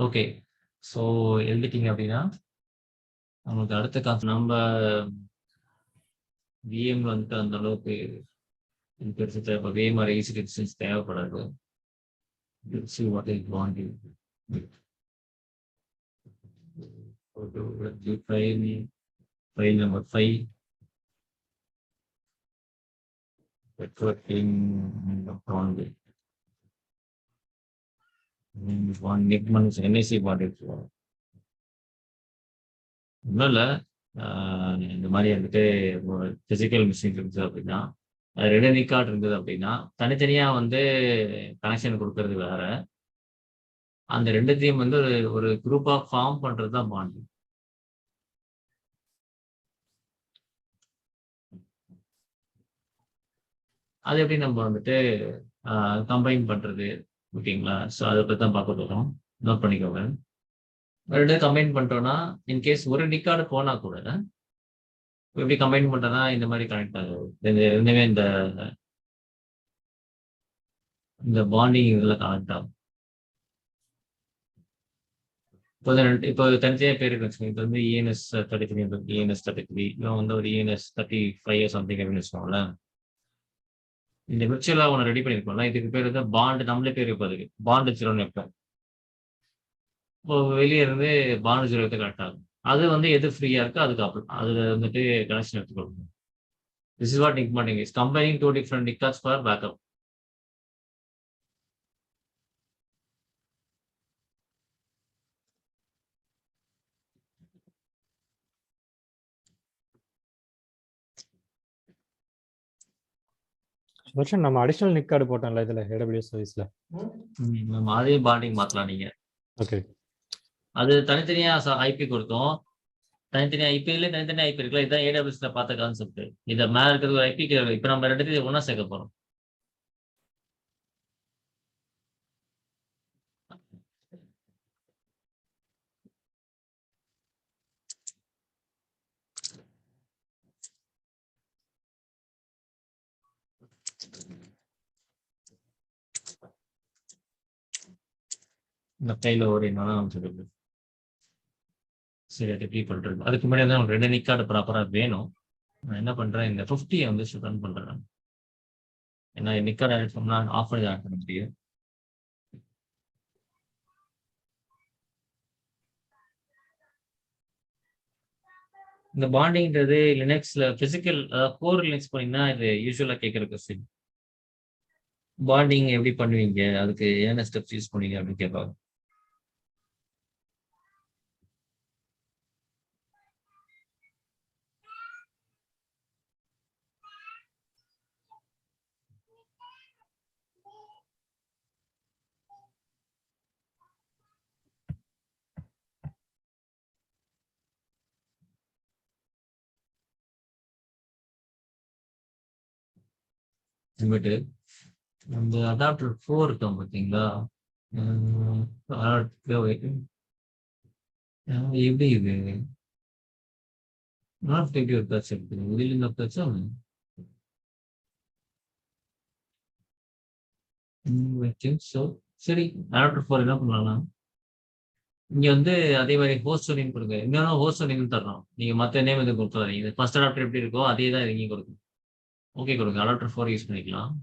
ஓகே. ஸோ எழுதிட்டீங்க அப்படின்னா, நமக்கு அடுத்த நம்ம விஎம்ல வந்துட்டு அந்த அளவுக்கு பெருசு தேவை விஎம் ஈஸி டிஸ்டன்ஸ் தேவைப்படாது. Let's see what is bonding. File number 5. Networking bonding. One Nickman is NAC bonding. ஒன்றும் இல்லை, இந்த மாதிரி வந்துட்டு பிசிக்கல் மிஷின் இருந்தது அப்படின்னா, அது ரெண்டு நிக்கார்ட் இருந்தது அப்படின்னா, தனித்தனியா வந்து கனெக்ஷன் கொடுக்கறது வேற. அந்த ரெண்டுத்தையும் வந்து ஒரு குரூப்பா ஃபார்ம் பண்றது தான் பாண்ட். அது எப்படி நம்ம வந்துட்டு கம்பைன் பண்றது, ஓகேங்களா? ஸோ அதை பற்றி தான் பார்க்க போகிறோம். நோட் பண்ணிக்கோங்க. ரெண்டு கம்பைன் பண்ணிட்டோம்னா, இன்கேஸ் ஒரு நிக்கார்டு போனா கூட எப்படி கம்பைன் பண்றேன்னா இந்த மாதிரி கனெக்ட் ஆகும். ரெண்டுமே இந்த பாண்டிங் இதில் கனெக்ட் ஆகும். இப்போ தனித்தனியா பேர் இருக்கு. இப்போ வந்து ENS 33 ENS 33, இவன் வந்து ஒரு ENS 35 சம்திங் அப்படின்னு வச்சுக்கோங்களேன். இந்த விர்ச்சுவலா ஒன்று ரெடி பண்ணியிருக்கோம்ல, இதுக்கு பேர் வந்து பாண்ட். நம்மளே பேர் வைப்போம் அதுக்கு, பாண்ட் 0ன்னு வைப்போம். இப்போ வெளியே இருந்து பாண்ட் 0 கனெக்ட் ஆகும். அது வந்து எது ஃப்ரீயா இருக்கோ அதுக்கு அதுல வந்துட்டு கனெக்ஷன் எடுத்துக்கொள்ளும். This is what Nickmarting is. Combining two different nickers for backup. வருஷம் நம்ம அடிஷனல் நிக் கார்டு போட்டோம்ல இதுல AWS சர்வீஸ்ல. நம்ம அதே பாண்டிங் மாத்தலாம் நீங்க. ஓகே. அது தனித்தனியா ஐபி கொடுத்தோம். தனித்தனியா ஐபில தனித்தனியா ஐபி இருக்குல்ல, இதுதான் AWSல பார்த்த கான்செப்ட். இதை மேல இருக்கிறது ஒரு ஐபிக்கு இப்ப நம்ம ரெண்டுத்தையும் ஒண்ணா சேர்க்க போறோம். இந்த கையில ஒரு என்னன்னு சொல்லுது. சரி, அது எப்படி பண்றது? அதுக்கு முன்னாடி தான் ரெண்டு நிக்கார்டு ப்ராப்பரா வேணும். நான் என்ன பண்றேன், இந்த 50 வந்து ரன் பண்றேன். ஏன்னா நிக்கார்டு ஆட் பண்ணா ஆஃப் பண்ணி ஆட் பண்ண முடியும். இந்த பாண்டிங்ன்றது லினக்ஸ்ல பிசிக்கல் கோர் லினக்ஸ் பண்ணீங்கன்னா இது யூஸ்வலா கேட்கற கொஸ்டின். பாண்டிங் எப்படி பண்ணுவீங்க, அதுக்கு என்ன ஸ்டெப்ஸ் யூஸ் பண்ணுவீங்க அப்படின்னு கேட்பாங்க. இனிமேட்டு அந்த அடாப்டர் 4 இருக்கும் பார்த்தீங்களா? எப்படி இது நாட் எப்படி ஒரு டச் இருக்குது, வெளியில டச்சா? ஸோ சரி, அடாப்டர் 4 என்ன பண்ணலாம், இங்க வந்து அதே மாதிரி ஹோஸ்ட் நேம் கொடுங்க. இன்னொன்று ஹோஸ்ட் நேம் தர்றோம், நீங்க மற்ற நேம் எதுவும் கொடுத்துறாதீங்க. ஃபர்ஸ்ட் அடாப்டர் எப்படி இருக்கோ அதே தான் இங்கே கொடுக்கும். ஓகே கொடுங்க, அடாப்டர் 4 யூஸ் பண்ணிக்கலாம்.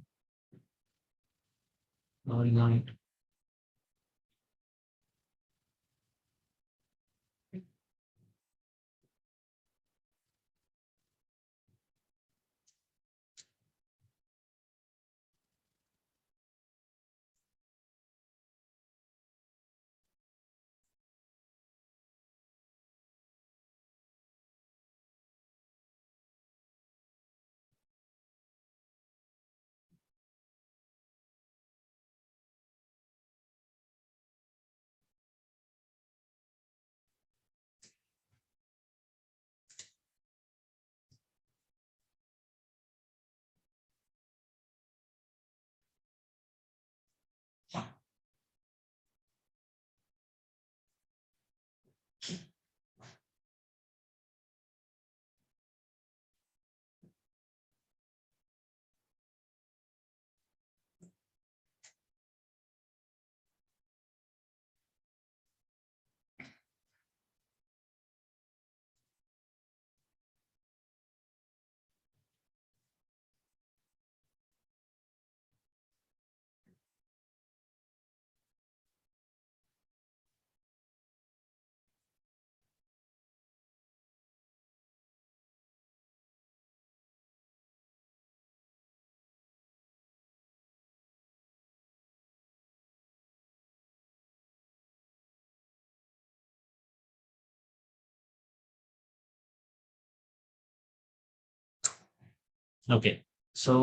ஓகே. ஸோ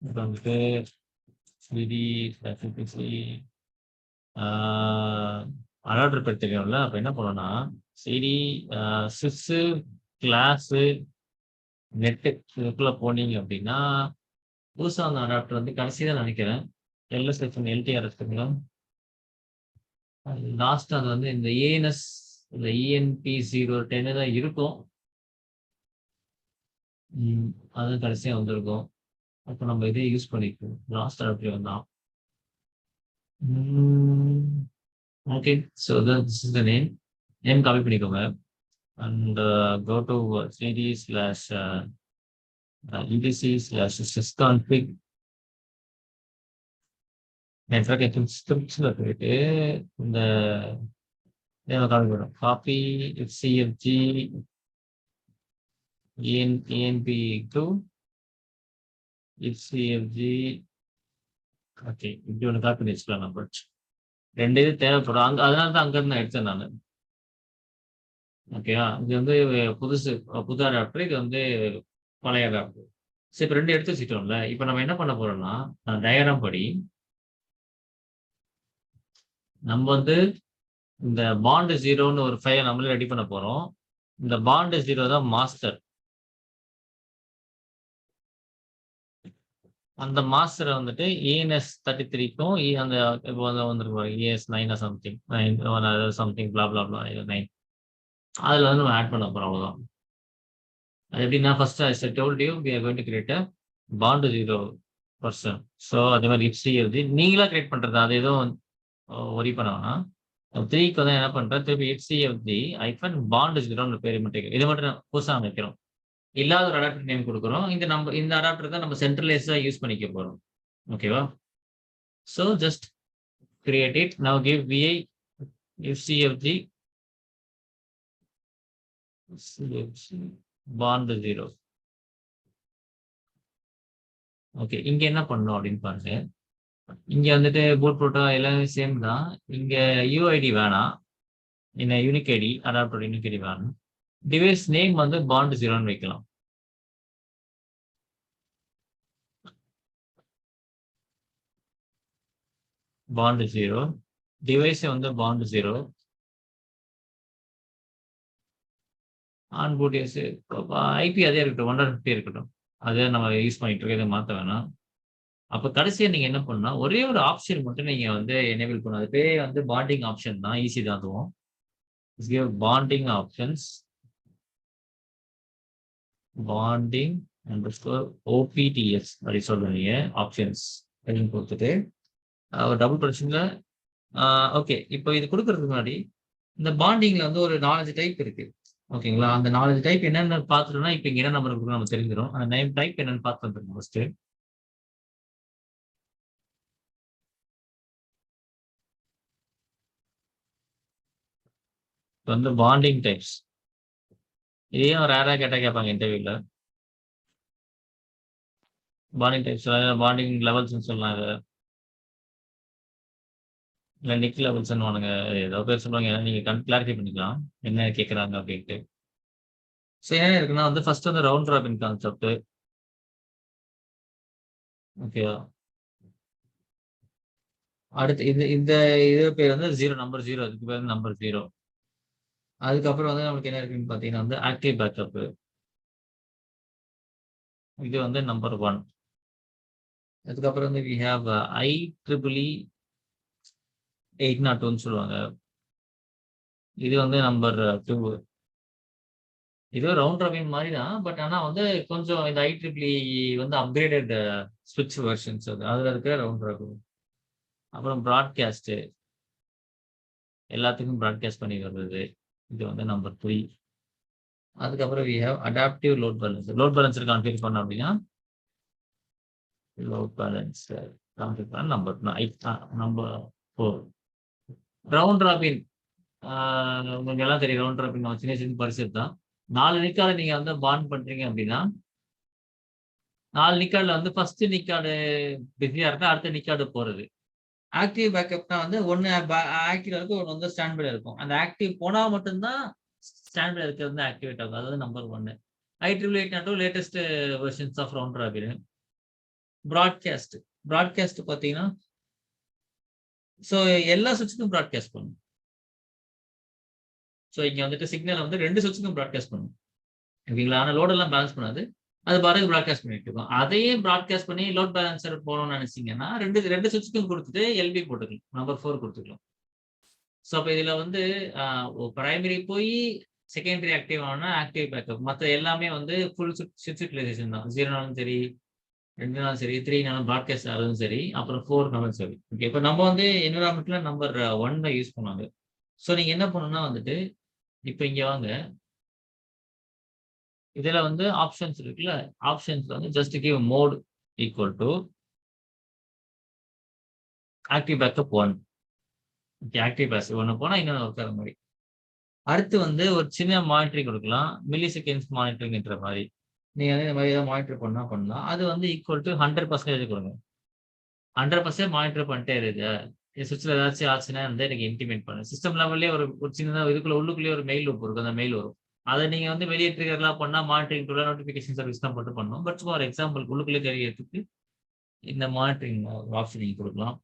இப்போ வந்துட்டு சிடி அடாப்டர் பேர் தெரியும்ல. அப்போ என்ன பண்ணணும்னா சிடி சிஸ்ஸு கிளாஸு நெட்டு இதுக்குள்ள போனீங்க அப்படின்னா புதுசா அந்த அடாப்டர் வந்து கடைசி தான் நினைக்கிறேன். எல்எஸ் செக்ஷன் எல்டிஆர் இருக்குங்களா? லாஸ்ட் அது வந்து இந்த ஏஎன்எஸ் இந்த இஎன்பி 010 தான் இருக்கும். அது கடைசியா வந்திருக்கும். அப்போ நம்ம இதே யூஸ் பண்ணிப்போம். லாஸ்ட் அடாப்டர் வந்தான். Okay. So this is the name. Name copy பண்ணிக்கோங்க. And go to cd slash etc/sysconfig network ஸ்கிரிப்ட்ஸ்ல போயிட்டு இந்த நேம் காப்பி பண்ணும். Copy fcfg enp to fcfg. Okay. இப்படி ஒன்று காப்பி பண்ணி வச்சுக்கலாம் நம்ம. 2 இது தேவைப்படும். அதனால தான் அங்கிருந்து நான் எடுத்தேன் நான். ஓகேவா? இது வந்து புது அடாப்டர். இது வந்து பழைய அடாப்டர். சரி, இப்போ 2 எடுத்து வச்சுட்டோம்ல. இப்போ நம்ம என்ன பண்ண போறோம்னா டயக்ராம் படி நம்ம வந்து இந்த பாண்ட் 0ன்னு ஒரு ஃபைல் நம்மளே ரெடி பண்ண போறோம். இந்த பாண்ட் 0 தான் மாஸ்டர். அந்த மாஸ்டரை வந்துட்டு ENS 33க்கும் அந்த இப்போ வந்துருக்கு ES 9 சம்திங் 9 சம்திங் பிளா பிளா பிளா 9 அதில் வந்து நம்ம ஆட் பண்ண போறோம். அவ்வளோதான். அது எப்படின்னா first I told you we are going to create a bond 0 person. So அதே மாதிரி fcfg நீங்களா கிரியேட் பண்றது. அது எதுவும் ஒரி பண்ண வேணாம். 3க்கு வந்து என்ன பண்றேன், திருப்பி fcfg -bond 0ன்னு பேர் மட்டும் இது மட்டும் புதுசாக வைக்கிறோம். இல்லாத ஒரு அடாப்டர் நேம் கொடுக்குறோம். இந்த அடாப்டர் தான் நம்ம சென்ட்ரலைஸா யூஸ் பண்ணிக்க போறோம். ஓகேவா? So just create it. Now give vi fcfg bond 0. Okay. இங்க என்ன பண்ணணும் அப்படின்னு பாருங்க. இங்க வந்துட்டு பூட் புரோட்டா எல்லாமே சேம் தான். இங்க யூஐடி வேணாம். இந்த unique ID adapter unique ID வேணும். டிவைஸ் நேம் வந்து பாண்ட் 0ன்னு வைக்கலாம். பாண்ட் 0 டிவைஸ் வந்து பாண்ட் 0 ஆன் பூட் ஐபி அதே இருக்கட்டும், 150 இருக்கட்டும். அதே நம்ம யூஸ் பண்ணிட்டு இருக்கோம். இதை மாற்ற வேணாம். அப்போ கடைசியா நீங்க என்ன பண்ணா ஒரே ஒரு ஆப்ஷன் மட்டும் நீங்க வந்து எனேபிள் பண்ணணும். அது பேர் வந்து பாண்டிங் ஆப்ஷன் தான். ஈஸி தான் அதுவும். Give bonding options bonding OPTS அப்படி சொல்றீங்க. ஆப்ஷன்ஸ் அப்படின்னு கொடுத்துட்டு டபுள் ப்ரெஷன்ல ஓகே. இப்போ இது கொடுக்கறதுக்கு முன்னாடி இந்த பாண்டிங்ல வந்து ஒரு 4 டைப் இருக்கு. ஓகேங்களா? அந்த 4 டைப் என்னென்னு பார்த்துட்டோம்னா இப்போ இங்க என்ன நம்பர் இருக்கு நம்ம தெரிஞ்சிடும். அந்த நேம் டைப் என்னன்னு பார்த்து வந்துருக்கோம் ஃபர்ஸ்ட். வந்து பாண்டிங் டைப்ஸ். இதையும் ரேரா கேட்டா கேட்பாங்க இன்டர்வியூல. பாண்டிங் டைப்ஸ் பாண்டிங் லெவல்ஸ் சொல்லலாம். இதை இல்லை நிக் லெவல்ஸ்ன்னு ஏதோ பேர் சொல்லுவாங்க. நீங்க கிளாரிஃபை பண்ணிக்கலாம் என்ன கேட்குறாங்க அப்படின்ட்டு. ஸோ என்ன இருக்குன்னா வந்து ஃபர்ஸ்ட் வந்து ரவுண்ட் ராபின் கான்செப்ட். ஓகேவா? அடுத்து இந்த இது பேர் வந்து நம்பர் 0. அதுக்கு பேர் நம்பர் 0. அதுக்கப்புறம் வந்து நமக்கு என்ன இருக்குன்னு பார்த்தீங்கன்னா வந்து ஆக்டிவ் பேக்கப். இது வந்து நம்பர் 1. அதுக்கப்புறம் வந்து வி ஹேவ் IEEE 802ன்னு சொல்லுவாங்க. இது வந்து நம்பர் 2. இது ரவுண்ட் ராபின் மாதிரி தான். பட் ஆனால் வந்து கொஞ்சம் இந்த IEEE வந்து அப்கிரேடட் ஸ்விட்ச் வெர்ஷன்ஸ். அதில் இருக்கிற ரவுண்ட் ராபின். அப்புறம் ப்ராட்காஸ்ட் எல்லாத்துக்கும் ப்ராட்காஸ்ட் பண்ணி வருது. இது வந்து நம்பர் 3. அதுக்கப்புறம் we have adaptive load balancer. Load balancer configure பண்ணோம் அப்படின்னா லோட் பேலன்சர் கான்ஃபிகர் பண்ண நம்பர் 4. ரவுண்ட் ராபின் உங்களுக்கு எல்லாம் தெரியும். ரவுண்ட் ராபின் சின்ன சின்ன பரிசு தான். 4 நிக்கார்டு நீங்க வந்து பாண்ட் பண்றீங்க அப்படின்னா 4 நிக்கார்டுல வந்து ஃபர்ஸ்ட் நிக்கார்டு பிஸியா இருந்தா அடுத்த நிக்கார்டு போறது. ஆக்டிவ் பேக்கப்னா வந்து ஒன்னு ஆக்டிவ்ல இருக்கும், ஒன்று வந்து ஸ்டாண்ட் பைல இருக்கும். அந்த ஆக்டிவ் போனா மட்டும்தான் ஸ்டாண்ட் பைல இருக்கிறது வந்து ஆக்டிவேட் ஆகும். அதாவது number 1. IEEE 802 latest versions of round robin. Broadcast பார்த்தீங்கன்னா ஸோ எல்லா சுவிட்சுக்கும் ப்ராட்காஸ்ட் பண்ணும். ஸோ இங்க வந்துட்டு சிக்னல் வந்து 2 சுவிட்சுக்கும் ப்ராட்காஸ்ட் பண்ணும். ஓகேங்களா? ஆனால் லோடெல்லாம் பேலன்ஸ் பண்ணாது. அது பாட்டுக்கு ப்ராட்காஸ்ட் பண்ணிட்டு இருக்கும். அதையே ப்ராட்காஸ்ட் பண்ணி லோட் பேலன்சர் போகணும்னு நினைச்சீங்கன்னா ரெண்டு சுவிட்சுக்கும் கொடுத்துட்டு LB போட்டுக்கலாம். நம்பர் 4 கொடுத்துக்கலாம். ஸோ அப்போ இதுல வந்து பிரைமரி போய் செகண்டரி ஆக்டிவ் ஆனா ஆக்டிவ் பேக்கப். மற்ற எல்லாமே வந்து ஃபுல் சுவிட்ச் யூட்டிலைசேஷன் தான். 0னாலும் சரி, 2னாலும் சரி, 3னாலும் ப்ராட்காஸ்ட் ஆனாலும் சரி, அப்புறம் 4னாலும் சரி. ஓகே, இப்போ நம்ம வந்து என்விரான்மெண்ட்ல நம்பர் 1 தான் யூஸ் பண்ணுவாங்க. ஸோ நீங்க என்ன பண்ணணும்னா வந்துட்டு இப்போ இங்க வாங்க. இதுல வந்து ஆப்ஷன்ஸ் இருக்குல்ல, ஆப்ஷன்ஸ்ல வந்து just give mode equal to active backup 1. Okay, active backup 1 போனா இன்னொன்று ஒர்க் ஆகிற மாதிரி. அடுத்து வந்து ஒரு சின்ன மானிட்டரிங் கொடுக்கலாம், மில்லி செகண்ட்ஸ் மானிட்டரிங்ன்ற மாதிரி. நீங்க வந்து இந்த மாதிரி ஏதாவது மானிட்டர் பண்ணலாம். அது வந்து ஈக்குவல் டு 100% கொடுங்க. 100% மானிட்டர் பண்ணிட்டே இருக்கு. சுவிட்சில் ஏதாச்சும் ஆச்சுன்னா வந்து எனக்கு இன்டிமேட் பண்ணு. சிஸ்டம் லெவல்லே ஒரு சின்னதாக இதுக்குள்ள உள்ளுக்குள்ளேயே ஒரு மெயில் லூப் இருக்கும். அந்த மெயில் வரும். அதை நீங்க வந்து வெளியே ட்ரிகர்லாம் பண்ணா மானிட்டரிங் டூல நோட்டிஃபிகேஷன் சர்வீஸ் தான் போட்டு பண்ணணும். பட் ஃபார் எக்ஸாம்பிள் உள்ளுக்குள்ளே தெரியறதுக்கு இந்த மானிட்டரிங் ஆப்ஷன் நீங்க கொடுக்கலாம்.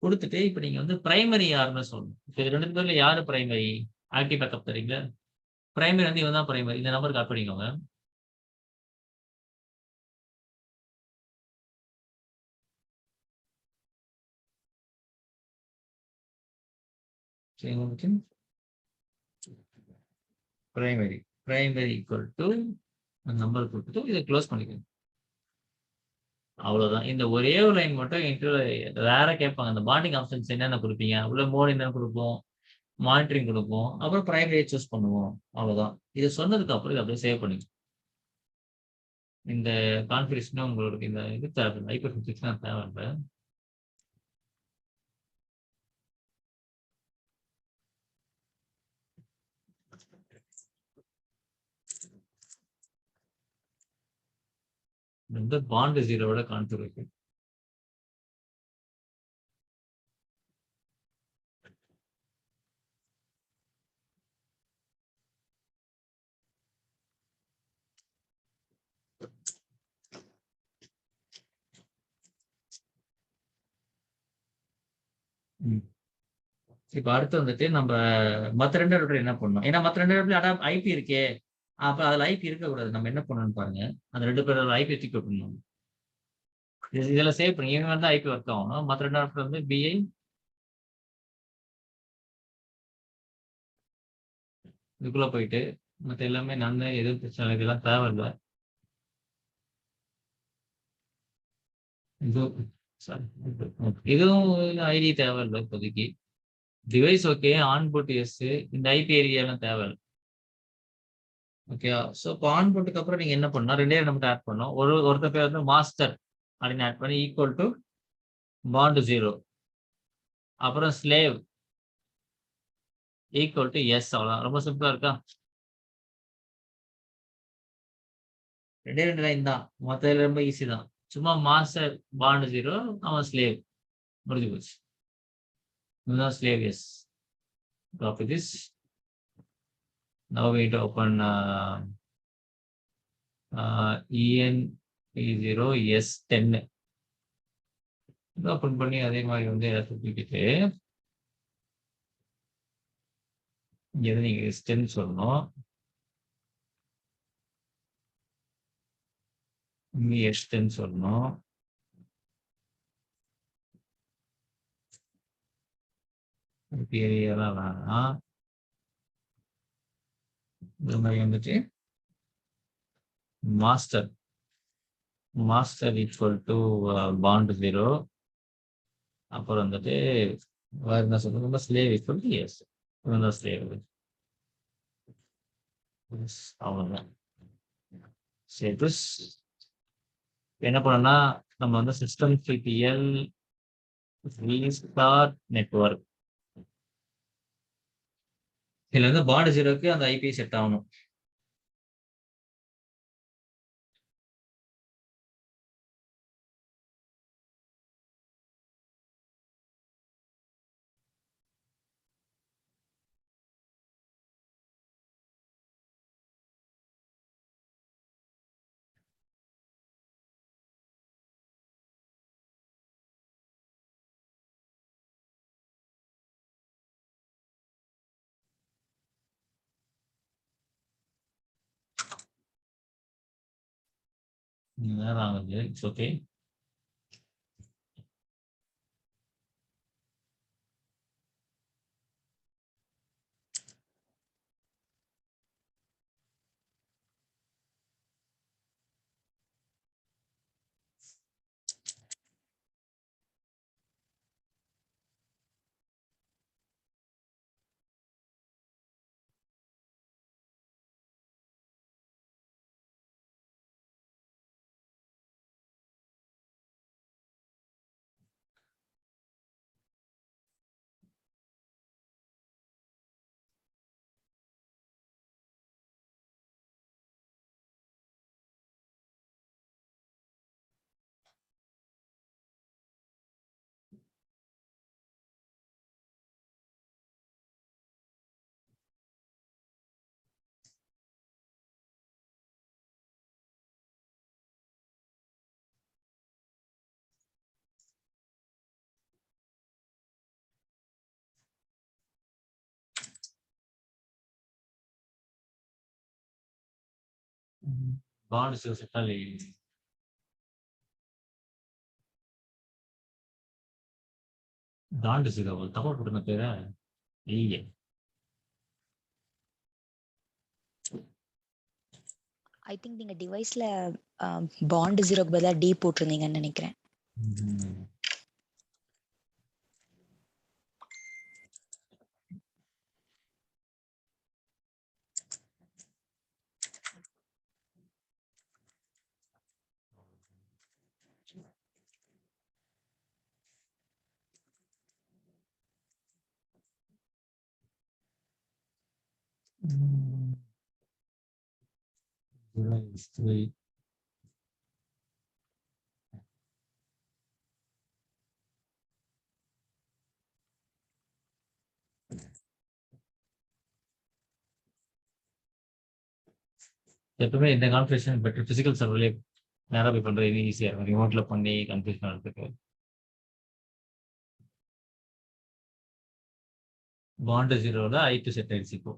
கொடுத்துட்டு இப்போ நீங்க வந்து பிரைமரி யாருன்னு சொல்லணும். இப்போ இது 2 பேர்ல யாரு பிரைமரி? ஆக்டிவ் பேக்கப் தரீங்களா? பிரைமரி வந்து இவன் தான் பிரைமரி. இந்த நம்பர் கால் பண்ணிக்கோங்க. பிரைமரி ஈக்குவல் டு நம்பர் கொடுத்துட்டு இதை க்ளோஸ் பண்ணிக்கோங்க. அவ்வளவுதான். இந்த ஒரே ஒரு லைன் மட்டும் இன்டர்வியூல ரேரா கேட்பாங்க. அந்த பாண்டிங் ஆப்ஷன்ஸ் என்னென்ன கொடுப்பீங்க? உள்ள மோட் என்ன கொடுப்போம், மானிட்டரிங் கொடுப்போம், அப்புறம் பிரைமரியை சூஸ் பண்ணுவோம். அவ்வளவுதான். இதை சொன்னதுக்கு அப்புறம் இதை அப்படியே சேவ் பண்ணிக்கணும். இந்த கான்ஃபிகரேஷன் உங்களுக்கு இந்த இது தேவை, IP56 தேவையில்லை. இந்த பாண்ட் 0 கான்ஃபிகரேஷன். இப்ப அடுத்து வந்துட்டு நம்ம மத்த 2 இடத்துல என்ன பண்ணணும்? ஏன்னா மத்த 2 இடத்துல அதான் ஐபி இருக்கே. அப்ப அதுல ஐபி இருக்கக்கூடாது. நம்ம என்ன பண்ணணும்னு பாருங்க. அந்த 2 பேரோட ஐபி தூக்கி விட்டுணும். இதுல சேவ் பண்ணி இவங்க வந்து ஐபி ஒர்க் ஆகணும். மத்த 2 இடத்துல வந்து பிஐ இதுக்குள்ள போயிட்டு மத்த எல்லாமே நன்மை எதுவும் பிரச்சனை இல்லை. இதெல்லாம் தேவையில்லை. இதுவும் ஐடி தேவையில்லை இப்போதைக்கு. Device okay, on boot yes. இந்த ஐபி ஏரியாலாம் தேவையில்லை. ஓகே, ஸோ இப்போ ஆன் போர்ட்டுக்கு அப்புறம் நீங்க என்ன பண்ணணும்? 2 நமக்கு ஆட் பண்ணோம். ஒருத்தர் பேர் வந்து மாஸ்டர் அப்படின்னு ஆட் பண்ணி ஈக்குவல் டு பாண்ட் 0, அப்புறம் ஸ்லேவ் ஈக்குவல் டு எஸ். அவ்வளோதான். ரொம்ப சிம்பிளா இருக்கா? 2 லைன் தான். மற்ற ரொம்ப ஈஸி தான். சும்மா மாஸ்டர் பாண்ட் 0, அவன் ஸ்லேவ், முடிஞ்சு போச்சு. இதுதான் slave yes. Copy this. Now we need to open ENP0S10. Open பண்ணி அதே மாதிரி வந்து எல்லாத்தையும் தூக்கிட்டு இங்க நீங்க S10 சொல்லணும். S10 சொல்லணும். ஏரியாலாம் வேணாம். இந்த மாதிரி வந்துட்டு மாஸ்டர் ஈக்குவல் டு பாண்ட் 0, அப்புறம் வந்துட்டு வேற என்ன சொல்றது, slave equal to yes. Slave அவ்வளவுதான். சரி, என்ன பண்ணோம்னா நம்ம வந்து சிஸ்டம் சிடிஎல் ரீஸ்டார்ட் நெட்வொர்க், இதுல இருந்து பாண்ட் 0க்கு அந்த ஐபி செட் ஆகணும். நேரம் ஆகுது. It's okay. பாண்ட் செட்டால் தாண்டு சிகா தகவல் கொடுத்த பேர இல்லையே. ஐ திங்க் நீங்க டிவைஸ்ல பாண்ட் 0க்கு பதிலா டி போட்டிருந்தீங்கன்னு நினைக்கிறேன். எப்பவுமே இந்த கான்ஃபிகரேஷன் பெட்டர் பிசிக்கல் சர்வர்லேயே நேராக போய் பண்ணுறது ஈஸியாக இருக்கும். ரிமோட்ல பண்ணி கன்ஃபியூஸ் பண்ணுறதுக்கு. பாண்ட் 0ல ஐபி செட் ஆயிடுச்சு இப்போ.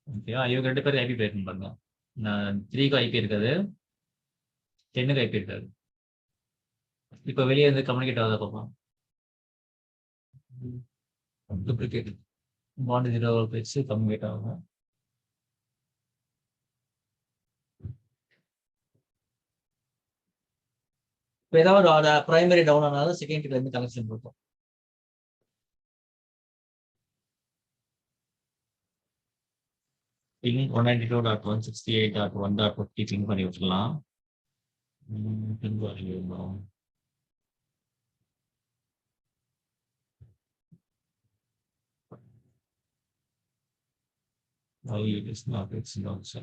ஓகேவா? இவங்க 2 பேரும் ஐபி பேர் பாருங்க. நான் 3க்கு ஐபி இருக்காது, 10க்கு ஐபி இருக்காது. இப்போ வெளியே இருந்து கம்யூனிகேட் ஆகாத பார்ப்போம். டூப்ளிகேட் பாண்ட் 0 பேச்சு கம்யூனிகேட் ஆகும். இப்போ ஏதாவது ஒரு பிரைமரி டவுன் ஆனாலும் செகண்டரியில இருந்து கனெக்ஷன் இருக்கும். பிங் 192.168.1.50 பிங் பண்ணி விட்டுலாம். பிங் பண்ணிடணும். It is not, it's not so.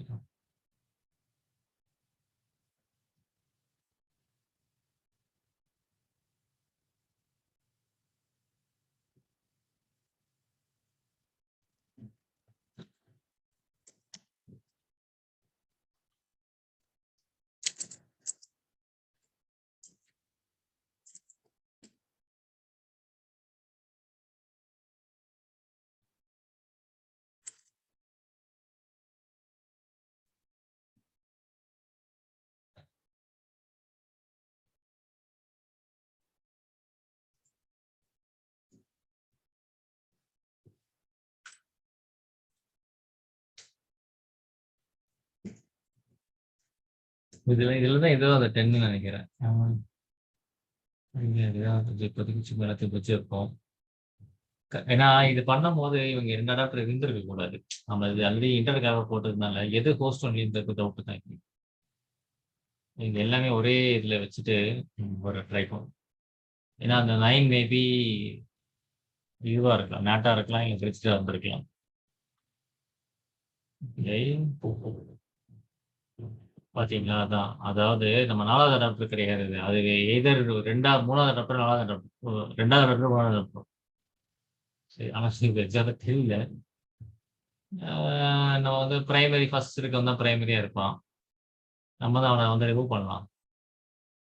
இதுலதான் ஏதோ அந்த 10 நினைக்கிறேன். இப்போதைக்கு சும்மா எல்லாத்தையும் வச்சிருப்போம். ஏன்னா இது பண்ணும் போது இவங்க 2 அடாப்டர் இருந்திருக்க கூடாது. நம்ம இது ஆல்ரெடி இன்டர்காக போட்டதுனால எது ஹோஸ்ட் ஒன்லி இருந்திருக்கு டவுட் தான். நீங்க எல்லாமே ஒரே இதுல வச்சுட்டு ஒரு ட்ரை பண்ணும். ஏன்னா அந்த 9 மேபி இதுவா இருக்கலாம், நேட்டா இருக்கலாம், இல்லை கிரிச்சிட்டா வந்திருக்கலாம். பாத்தீங்களா? அதான், அதாவது நம்ம 4வது அடாப்டர் கிடையாது. அது எதர் 3வது அடாப்டர், 4வது அடாப்டர், 2வது அடாப்டர், 3வது அடாப்டர். சரி, ஆனா இது எக்ஸாக்டா தெரியல. நம்ம வந்து பிரைமரி ஃபர்ஸ்ட் இருக்க தான் பிரைமரியா இருப்பான். நம்ம தான் அவனை வந்து ரிமூவ் பண்ணலாம்.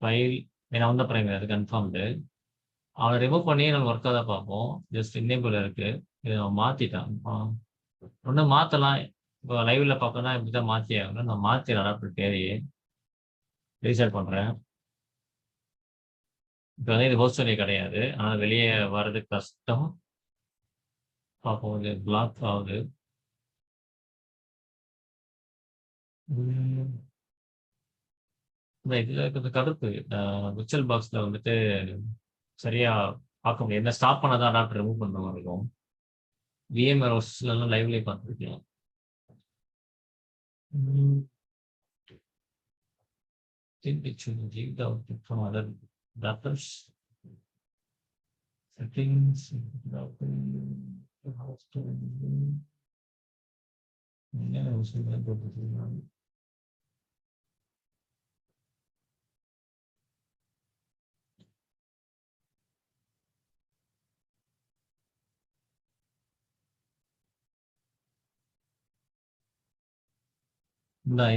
ஃபைல் ஏன்னா வந்து பிரைமரி அது கன்ஃபார்ம்டு. அவனை ரிமூவ் பண்ணி நம்ம ஒர்க்காக தான் பார்ப்போம். ஜஸ்ட் இன்னேபிள் இருக்கு. இதை நம்ம மாத்திட்டான். ஒன்றும் மாற்றலாம். இப்போ லைவ்ல பார்க்கணும்னா இப்படி தான் மாற்றி ஆகணும். நான் மாற்றி அடாப்டர் தேவையே ரீஸ்டார்ட் பண்றேன். இப்போ வந்து இது ஹோஸ்ட் ஒன்லி கிடையாது. ஆனால் வெளியே வர்றது கஷ்டம். பார்ப்போம், இது பிளாக் ஆகுது. இந்த இதில் கொஞ்சம் கடுப்பு. விர்ச்சுவல் பாக்ஸில் வந்துட்டு சரியா பார்க்க முடியாது. என்ன ஸ்டாப் பண்ணாதான் அடாப்டர் ரிமூவ் பண்ணுற மாதிரி இருக்கும். விஎம்ஆர் ஹோஸ்ட்லாம் லைவ்லேயே பார்த்துருக்கலாம். think it should give the output from other adapters. Settings,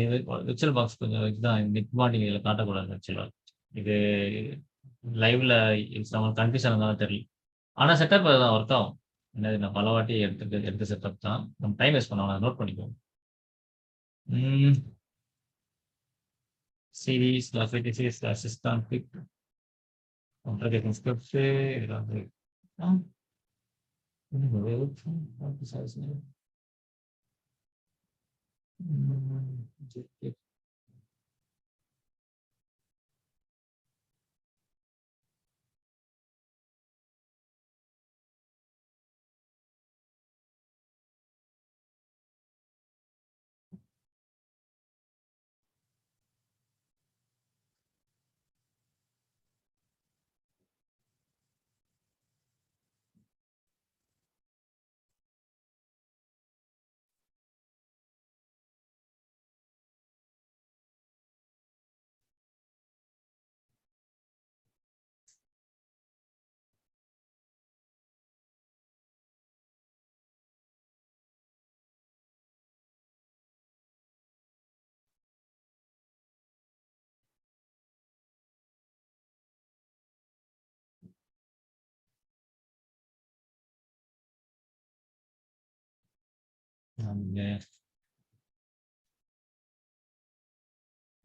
இது விர்ச்சுவல் பாக்ஸ் கொஞ்சம் இதுதான் நிக் மாட்டிங் இதில் காட்டக்கூடாது ஆக்சுவலாக. இது லைவ்ல கன்ஃபியூஷன் இருந்தாலும் தெரியல. ஆனால் செட்டப் அதுதான் ஒர்க் ஆகும். என்னது நான் பல வாட்டி எடுத்த செட்டப் தான். நம்ம டைம் வேஸ்ட் பண்ணலாம், நோட் பண்ணிக்குவோம். Series /86 /system pick control scripts ஏதாவது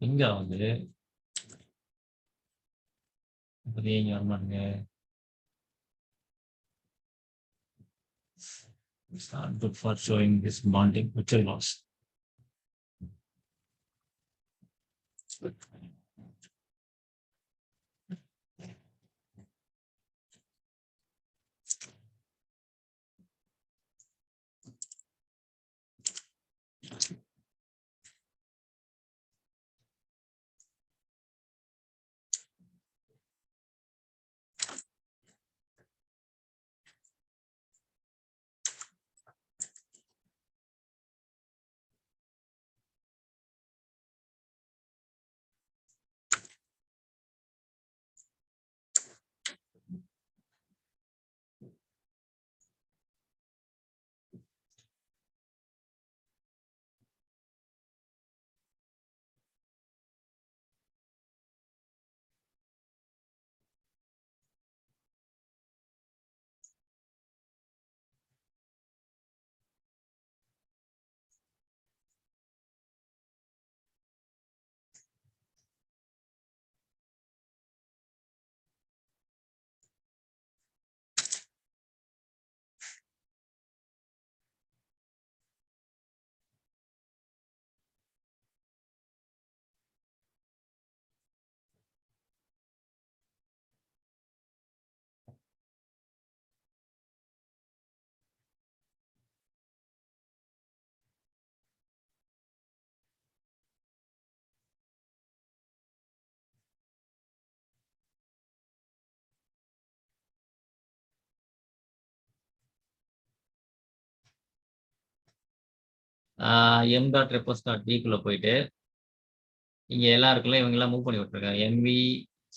இங்க வந்து இங்க வரமாட்டேங்க. It's not good for showing this bonding virtual box. m.repos.d போயிட்டு இங்க எல்லாம் இருக்குல்ல, இவங்க எல்லாம் மூவ் பண்ணி விட்டுருக்காங்க. என்வி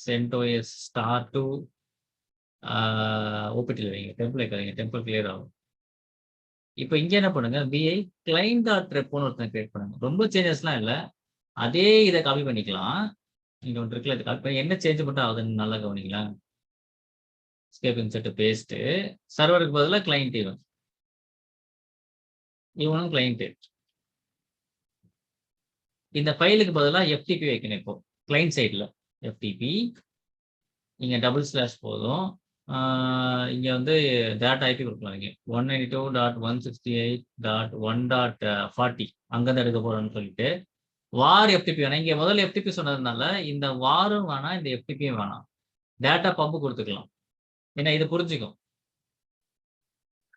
சென்டோஎஸ் ஸ்டார் டு ஓபிடியில் வைங்க, டெம்பிள் வைக்காதீங்க, டெம்பிள் கிளியர் ஆகும். இப்போ இங்க என்ன பண்ணுங்க, பிஐ client.repoன்னு ஒருத்தன் கிரியேட் பண்ணுங்க. ரொம்ப சேஞ்சஸ்லாம் இல்லை, அதே இதை காப்பி பண்ணிக்கலாம். இங்க ஒன்று இருக்குல்ல, இதை காப்பி பண்ணி என்ன சேஞ்ச் மட்டும் ஆகுதுன்னு நல்லா கவனிக்கலாம். ஸ்கேப் இன்செர்ட் பேஸ்ட், சர்வருக்கு பதிலாக கிளைண்ட் இவனும் கிளைண்ட். இந்த ஃபைலுக்கு பதிலாக FTP வைக்கணும். இப்போ கிளைண்ட் சைடில் எஃப்டிபி இங்கே டபுள் ஸ்லாஷ் போதும். இங்கே வந்து டேட்டா ஐபி கொடுக்கலாம். இங்கே 192.168.1.40 அங்கேருந்து எடுக்க போகிறோன்னு சொல்லிட்டு வார் எஃப்டிபி வேணாம். இங்கே முதல்ல எஃப்டிபி சொன்னதுனால இந்த வாரும் வேணாம், இந்த எஃப்டிபியும் வேணாம். டேட்டா பம்பு கொடுத்துக்கலாம். ஏன்னா இது புரிஞ்சுக்கும்.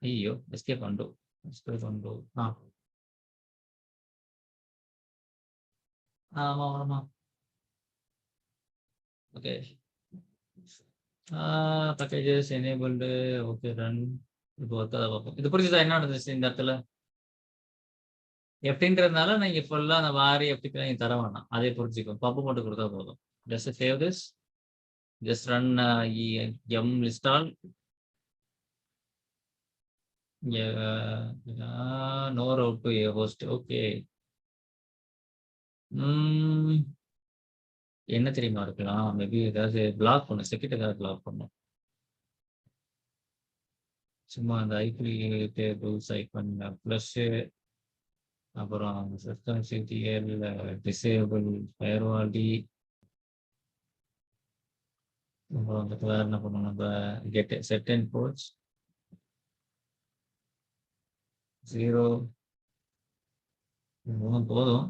ஐயோ எஸ்கேப் அண்டு ஆமா okay. Packages enabled okay run. இப்போ ஒர்க்காக பார்ப்போம். இது புரிஞ்சுதா என்ன நடந்துச்சு இந்த இடத்துல? எஃப்டின்றதுனால நீங்கள் ஃபுல்லாக அந்த வாரி எஃப்டிபி நீங்கள் தர வேணாம், அதே புரிஞ்சுக்கும். பம்பு மட்டும் கொடுத்தா போதும். Just save this, just run yum install. No route to a host. Okay. என்ன தெரியுமா இருக்கலாம்? மேபி ஏதாவது பிளாக் பண்ணும், செக்யூரிட்டி ஏதாவது பிளாக் பண்ணும். சும்மா அந்த ஐபி டேபிள்ஸ் ஐபன் ப்ளஸ் அப்புறம் system CTL disable firewalld. அப்புறம் வந்துட்டு வேறு என்ன பண்ணணும்? நம்ம கெட் செட் அண்ட் போர்ட்ஸ் 0 போதும்.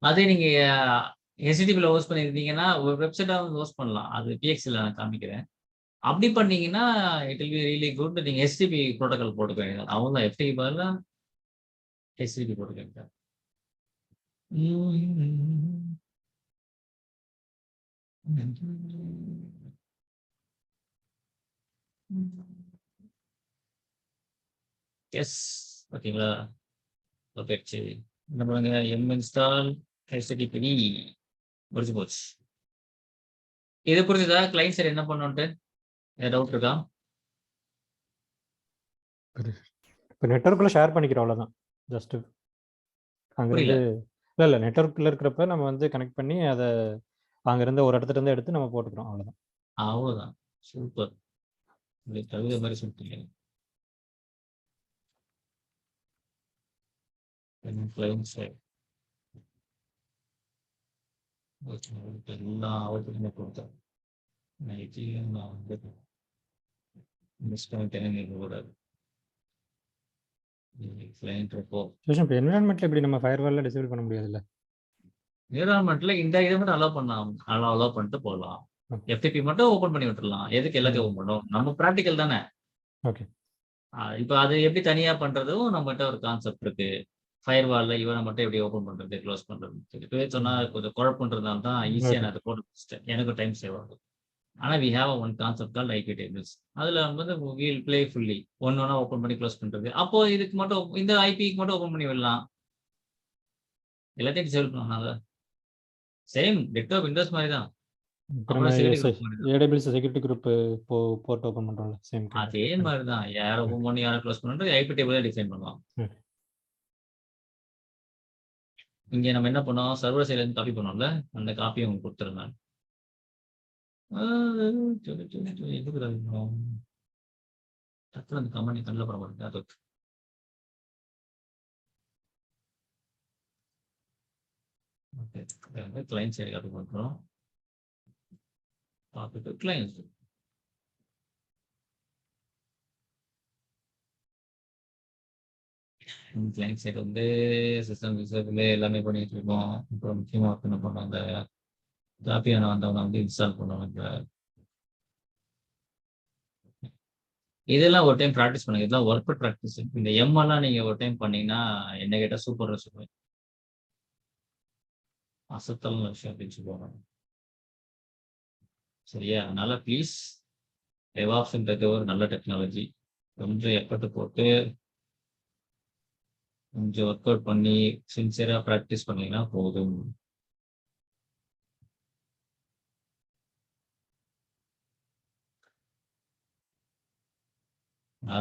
அதே நீங்க HTTP ஹோஸ்ட் பண்ணியிருந்தீங்கன்னா ஒரு வெப்சைட்டா வந்து ஹோஸ்ட் பண்ணலாம். அது PXL நான் காமிக்கிறேன். அப்படி பண்ணீங்கன்னா it will be really good. நீங்க HTTP ப்ரோட்டோகால் போட்டுக்க வேண்டியது. அவங்க தான் FTP பதிலா HTTP போட்டுக்க. எஸ் ஓகேங்களா? போயிடுச்சு. என்ன பண்ணுங்க? எம் இன்ஸ்டால் HTTP முடிச்சு போச்சு. இது புரிஞ்சுதா? கிளைண்ட் சைடு என்ன பண்ணுன்ட்டு டவுட் இருக்கா? இப்போ நெட்வொர்க்கில் ஷேர் பண்ணிக்கிறோம் அவ்வளோதான். ஜஸ்ட் அங்கேருந்து இல்லை நெட்வொர்க்கில் இருக்கிறப்ப நம்ம வந்து கனெக்ட் பண்ணி அதை அங்கேருந்து ஒரு இடத்துல இருந்து எடுத்து நம்ம போட்டுக்கிறோம் அவ்வளோதான். அவ்வளோதான். சூப்பர். கவிதை மாதிரி சொல்லிட்டீங்க. கிளைண்ட் சைடு எல்லாம் அவற்றுக்குமே கொடுத்தேன். நான் வந்து மிஸ் பண்ணிட்டேன்னு கூடாது. கிளைண்ட் இப்போ இப்போ என்விரான்மெண்ட்டில் இப்படி நம்ம ஃபயர்வாலில் டிசேபிள் பண்ண முடியாதுல்ல? என்விரான்மெண்ட்ல இந்த இதை மட்டும் அலோவ் பண்ணலாம், அலோவ் பண்ணிட்டு போகலாம். FTP மட்டும் ஓப்பன் பண்ணி விட்டுறலாம். எதுக்கு எல்லாத்தையும் ஓப்பன் பண்ணும்? நம்ம ப்ராக்டிக்கல் தானே. ஓகே. இப்போ அது எப்படி தனியா பண்றதும் நம்மகிட்ட ஒரு கான்செப்ட் இருக்கு. ஃபயர்வால்ல இவனை மட்டும் எப்படி ஓப்பன் பண்றது, க்ளோஸ் பண்றது இப்பவே சொன்னா கொஞ்சம் குழப்பம்ன்றதுனால தான் ஈஸியா நான் அதை போட்டு வச்சுட்டேன். எனக்கு டைம் சேவ் ஆகும். ஆனா we have one concept call IP tables. அதுல வந்து வீல் பிளே ஃபுல்லி ஒன்னா ஓப்பன் பண்ணி க்ளோஸ் பண்றது. அப்போ இதுக்கு மட்டும் இந்த ஐபிக்கு மட்டும் ஓப்பன் பண்ணி விடலாம், எல்லாத்தையும் டிசேபிள் பண்ணலாம். சேம் டெக்டோ விண்டோஸ் மாதிரி தான். AWS security group port open பண்றோம்ல, சேம் அதே மாதிரி தான். யாரை ஓப்பன் பண்ணி யாரை க்ளோஸ் பண்றது ஐபி டேபிளே டிஃபைன் பண்ணலாம். இங்க நம்ம என்ன பண்ணோம்? சர்வர் சைட்ல இருந்து காப்பி பண்ணோம்ல, அந்த காப்பியை உங்களுக்கு கொடுத்துருந்தேன். எதுக்கு டக்குனு அந்த கமெண்ட் கண்ணில் பட மாட்டேன். அது ஓகே. கிளைண்ட் சைடு காப்பி பண்ணுறோம். பார்த்துட்டு கிளைண்ட் கிளைண்ட் சைடு வந்து சிஸ்டம் விசேஷத்துல எல்லாமே பண்ணிட்டு இருக்கோம். அப்புறம் முக்கியமாக என்ன பண்ணோம், அந்த காப்பியான வந்தவங்க வந்து இன்ஸ்டால் பண்ணுவாங்க. இதெல்லாம் ஒரு டைம் ப்ராக்டிஸ் பண்ணுங்க. இதெல்லாம் ஒர்க் ப்ராக்டிஸ். இந்த எல்லாம் நீங்க ஒரு டைம் பண்ணீங்கன்னா என்ன கேட்டா சூப்பர் சொல்லுவேன். அசத்தல் விஷயம் அப்படின்னு சொல்லுவாங்க. சரியா? அதனால ப்ளீஸ், DevOpsன்றது ஒரு நல்ல டெக்னாலஜி. கொஞ்சம் எஃபர்ட் போட்டு கொஞ்சம் ஒர்க் அவுட் பண்ணி சின்சியரா ப்ராக்டிஸ் பண்ணீங்கன்னா போதும்.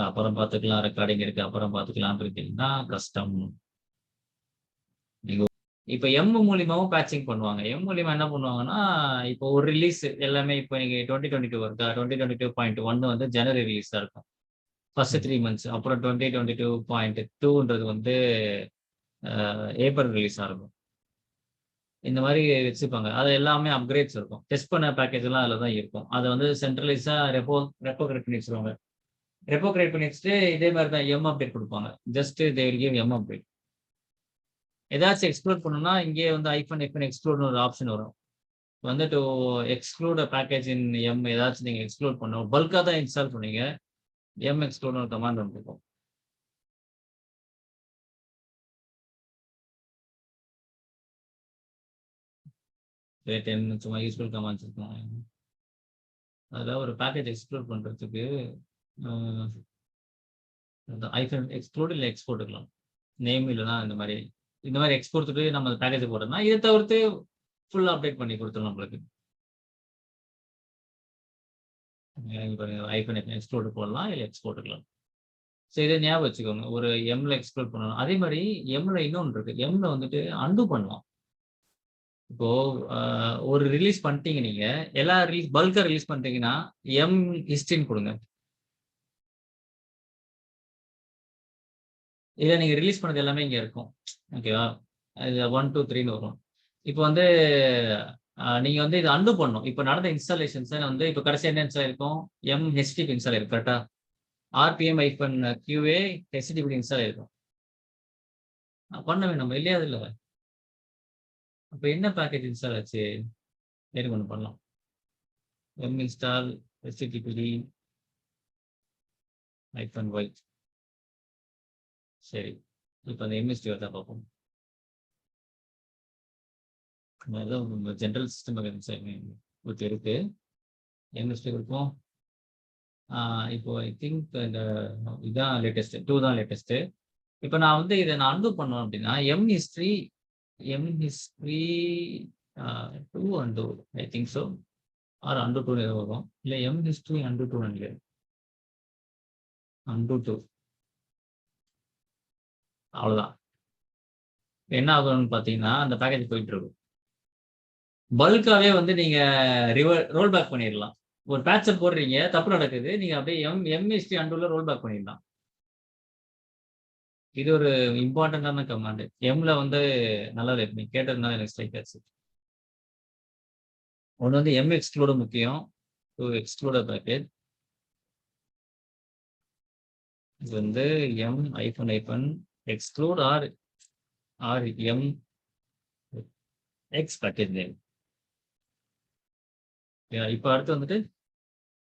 அப்புறம் பார்த்துக்கலாம், ரெக்கார்டிங் இருக்கு அப்புறம் பார்த்துக்கலாம் இருக்கீங்கன்னா கஷ்டம். நீங்க இப்போ எம் மூலியமாவும் பேட்சிங் பண்ணுவாங்க. எம் மூலியமா என்ன பண்ணுவாங்கன்னா, இப்போ ஒரு ரிலீஸ் எல்லாமே இப்போ நீங்க 2022 வருதா 2022.1 வந்து ஜனவரி ரிலீஸா இருக்கும். First 3 months. அப்புறம் 2022.2ன்றது வந்து ஏப்ரல் ரிலீஸா இருக்கும். இந்த மாரி வச்சுப்பாங்க. அது எல்லாமே அப்கிரேட்ஸ் இருக்கும். டெஸ்ட் பண்ண பேக்கேஜ் எல்லாம் அதில தான் இருக்கும். அத வந்து சென்ட்ரலைஸா ரெப்போ கிரியேட் பண்ணி வச்சுருவாங்க. ரெப்போ கிரியேட் பண்ணி வச்சுட்டு இதே மாரி தான் எம் அப்டேட் குடுப்பாங்க. Just they will give yum update. ஏதாச்சும் எக்ஸ்ப்ளோர் பண்ணணும்னா, இங்கேயே வந்து -F எக்ஸ்ப்ளோர்ன்னு ஒரு ஆப்ஷன் வரும். வந்து to exclude a package in yum ஏதாச்சும் நீங்க எக்ஸ்ப்ளோர் பண்ணணும். பல்க்கா தான் இன்ஸ்டால் பண்ணீங்க. எம் எக்ஸ்ப்ளோர்ன்னு ஒரு கமாண்ட் ஒண்ணு இருக்கும். ரேட் 10 சும்மா யூஸ்ஃபுல் கமாண்ட்ஸ் இருக்கும். அதுல ஒரு பேக்கேஜ் எக்ஸ்ப்ளோர் பண்றதுக்கு எக்ஸ்ப்ளோர்ட் இல்ல எக்ஸ்போர்ட் இருக்கலாம். நேம் இல்லன்னா இந்த மாரி எக்ஸ்போர்ட் நம்ம பேக்கேஜ் போட்டோம்னா, இத தவிர்த்து ஃபுல்லா அப்டேட் பண்ணி குடுத்துரும் நம்மளுக்கு. இங்க பாருங்க எக்ஸ்ப்ளோர்ட் போடலாம், இல்ல எக்ஸ்போர்ட் இருக்கலாம். ஸோ இத ஞாபகம் வச்சுக்கோங்க. ஒரு எம்ல எக்ஸ்ப்ளோர் பண்ணணும். அதே மாரி எம்ல இன்னொன்னு இருக்கு. எம்ல வந்துட்டு அன்டூ பண்ணலாம். இப்போ அ ஒரு ரிலீஸ் பண்ணிட்டீங்க நீங்க. எல்லா பல்க்கா ரிலீஸ் பண்ணிட்டீங்கன்னா, எம் ஹிஸ்டரின்னு குடுங்க. இத நீங்க ரிலீஸ் பண்ணது எல்லாமே இங்க இருக்கும். ஓகேவா? இது 1, 2, 3ன்னு வரும். இப்போ வந்து நீங்க வந்து இத அன்டூ பண்ணணும். இப்ப நடந்த இன்ஸ்டாலேஷன்ஸ வந்து இப்ப கடைசியா என்ன இன்ஸ்டால் ஆயிருக்கும்? எம்ஹெச்டிபி இன்ஸ்டால் ஆயிருக்கும். கரெக்ட்டா? RPM-QA HTTP இன்ஸ்டால் ஆயிருக்கும். பண்ண வேண்டாமா? இல்லையா அதுல? அப்ப என்ன பேக்கேஜ் இன்ஸ்டால் ஆச்சு? இருங்க ஒண்ணு பண்ணலாம். install httpd-y. சரி. இப்ப அந்த MST வருதா பார்ப்போம். அதான் ஜெனரல் சிஸ்டம் இருக்கு. MST இருக்கும். இப்போ ஐ திங்க் இதான் லேட்டஸ்ட் 2 தான் லேட்டஸ்ட். இப்ப நான் வந்து இத அன்டூ பண்ணணும் அப்படின்னா, yum history 2 undo I think so. Or undo 2 ஏதோ வரும். இல்ல எம்ஹிஸ்டரி அன்டூ 2 நினைக்கிறேன். அன்டூ 2 அவ்வளவுதான். என்ன ஆகும்னு பார்த்தீங்கன்னா, அந்த பேக்கேஜ் போயிட்டு இருக்கும். பல்க்காவே வந்து நீங்க ரோல் பேக் பண்ணிடலாம். ஒரு பேட்ச்ச போடுறீங்க, தப்பு நடக்குது. நீங்க அப்படியே எம்எஸ்டி அன்டூல ரோல் பேக் பண்ணிடலாம். இது ஒரு இம்பார்ட்டன்டான கமாண்ட். எம்ல வந்து நல்லா நீங்க கேட்டதுனால எனக்கு ஸ்ட்ரைக் ஆச்சு. ஒண்ணு வந்து எம் எக்ஸ்க்ளூட் முக்கியம். To exclude a package. இது வந்து yum exclude or yum X package name. இப்ப அடுத்து வந்துட்டு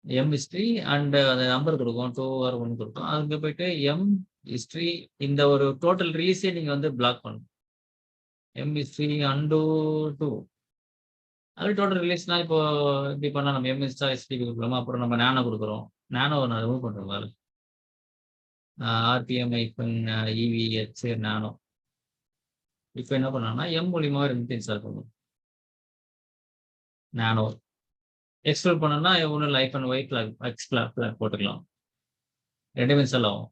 எம் ஹிஸ்டரி அண்ட் அந்த நம்பர் கொடுக்கும் 2 ஆர் 1 கொடுக்கும். அங்க போயிட்டு எம் ஹிஸ்டரி இந்த ஒரு டோட்டல் ரிலீஸே நீங்க வந்து பிளாக் பண்ணணும். எம் ஹிஸ்டரி அன்டூ 2 அது டோட்டல் ரிலீஸ்னா இப்போ இப்படி பண்ணா நம்ம எம் இன்ஸ்டா எஸ்டிபி கொடுக்குறோமா, அப்புறம் நம்ம நானோ கொடுக்குறோம். நானோ நான் ரிமூவ் பண்றேன் வேலை. ஆர்பிஎம் இவிஹெச் நானோ. இப்போ என்ன பண்ணோம்னா எம் மூலியமா ரெண்டு இன்ஸ்டால் பண்ணுவோம். நானோ எக்ஸ்ப்ளோர் பண்ணோம்னா ஒன்றும் லைஃப் and Y flag X flag போட்டுக்கலாம். ரெண்டுமே இன்ஸ்டால் ஆகும்.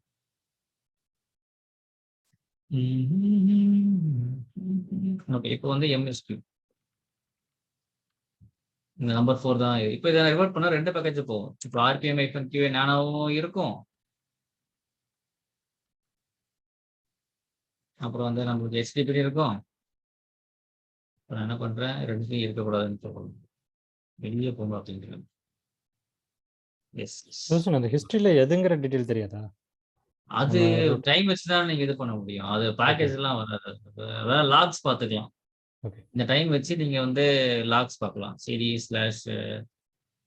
ஓகே இப்போ வந்து எம்எஸ்டி இந்த நம்பர் 4 தான் இது. இப்போ இதை ரிவர்ட் பண்ணா 2 பேக்கேஜ் போகும். இப்போ ஆர்பிஎம் QA நானோவும் இருக்கும். அப்புறம் வந்து நம்மளுக்கு HTTP இருக்கும். இப்போ நான் என்ன பண்றேன், ரெண்டுத்தையும் இருக்கக்கூடாதுன்னு சொல்லணும். வெளியே போங்க அப்படிங்கிறேன். எஸ் ரோஷன், அந்த ஹிஸ்டரியில எதுங்கிற டீடைல் தெரியாதா? அது நம்ம root- டைம் வச்சு தான் நீங்க இது பண்ண முடியும். அது பேக்கேஜ் எல்லாம் வராது. வேற லாக்ஸ் பார்த்துக்கலாம். ஓகே. இந்த டைம் வச்சு நீங்க வந்து லாக்ஸ் பார்க்கலாம். சிடி ஸ்லாஷ்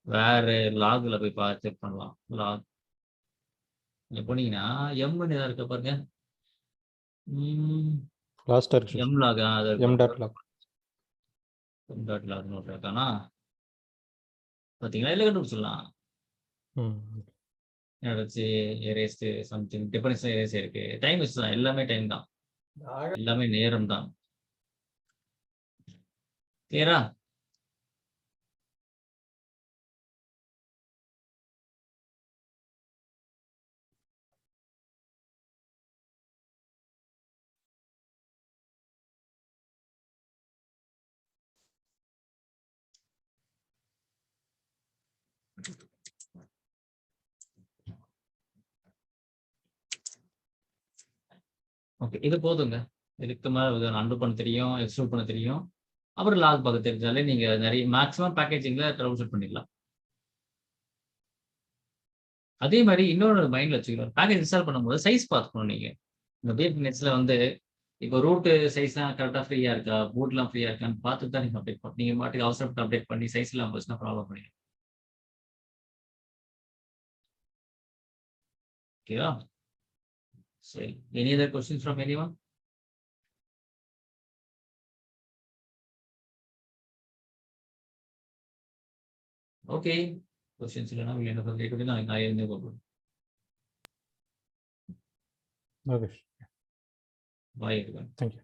வேற லாக்ல போய் பார்த்து செக் பண்ணலாம். லாக் நீங்க போனீங்கன்னா எம்னு ஏதாவது இருக்க பாருங்க. லாஸ்டா இருக்கு. எம் லாக் அது yum dot log. Yum dot log note இருக்கானா பார்த்தீங்களா? இல்லை கண்டுபிடிச்சிடலாம். வச்சு எரேஸ்ட் சம்திங் டிஃபரன்ஸ் எரேஸ் இருக்கு. டைம் வச்சு தான் எல்லாமே டைம் தான். எல்லாமே நேரம் தான். கிளியரா? ஓகே. இது போதுங்க. இதுக்கு மேல இத அன்டூ பண்ண தெரியும், எக்ஸ்ட்ரூட் பண்ண தெரியும். அப்புறம் லாக் பார்க்க தெரிஞ்சாலே நீங்க நெறைய மேக்ஸிமம் பேக்கேஜிங்ல ட்ரபிள் ஷூட் பண்ணிடலாம். அதே மாரி இன்னொரு மைண்ட்ல வச்சுக்கணும். பேக்கேஜ் இன்ஸ்டால் பண்ணும்போது சைஸ் பார்த்துக்கணும் நீங்க. இந்த பிஎஃப்நெட்ஸ்ல வந்து இப்போ ரூட் சைஸ்லாம் கரெக்ட்டா ஃப்ரீயா இருக்கா? பூட்லாம் ஃப்ரீயா இருக்கான்னு பார்த்துட்டு தான் நீங்க அப்டேட் பண்ணணும். நீங்க பாட்டுக்கு அவசரப்பட்டு அப்டேட் பண்ணி சைஸ் இல்லாம போச்சுன்னா ப்ராப்ளம் பண்ணிடும். ஓகேவா? சரி. Any other questions from anyone? Okay. Questions இல்லன்னா we end up the video. நான் எழுந்து கூப்பிடுறேன். Okay. Bye everyone. Thank you.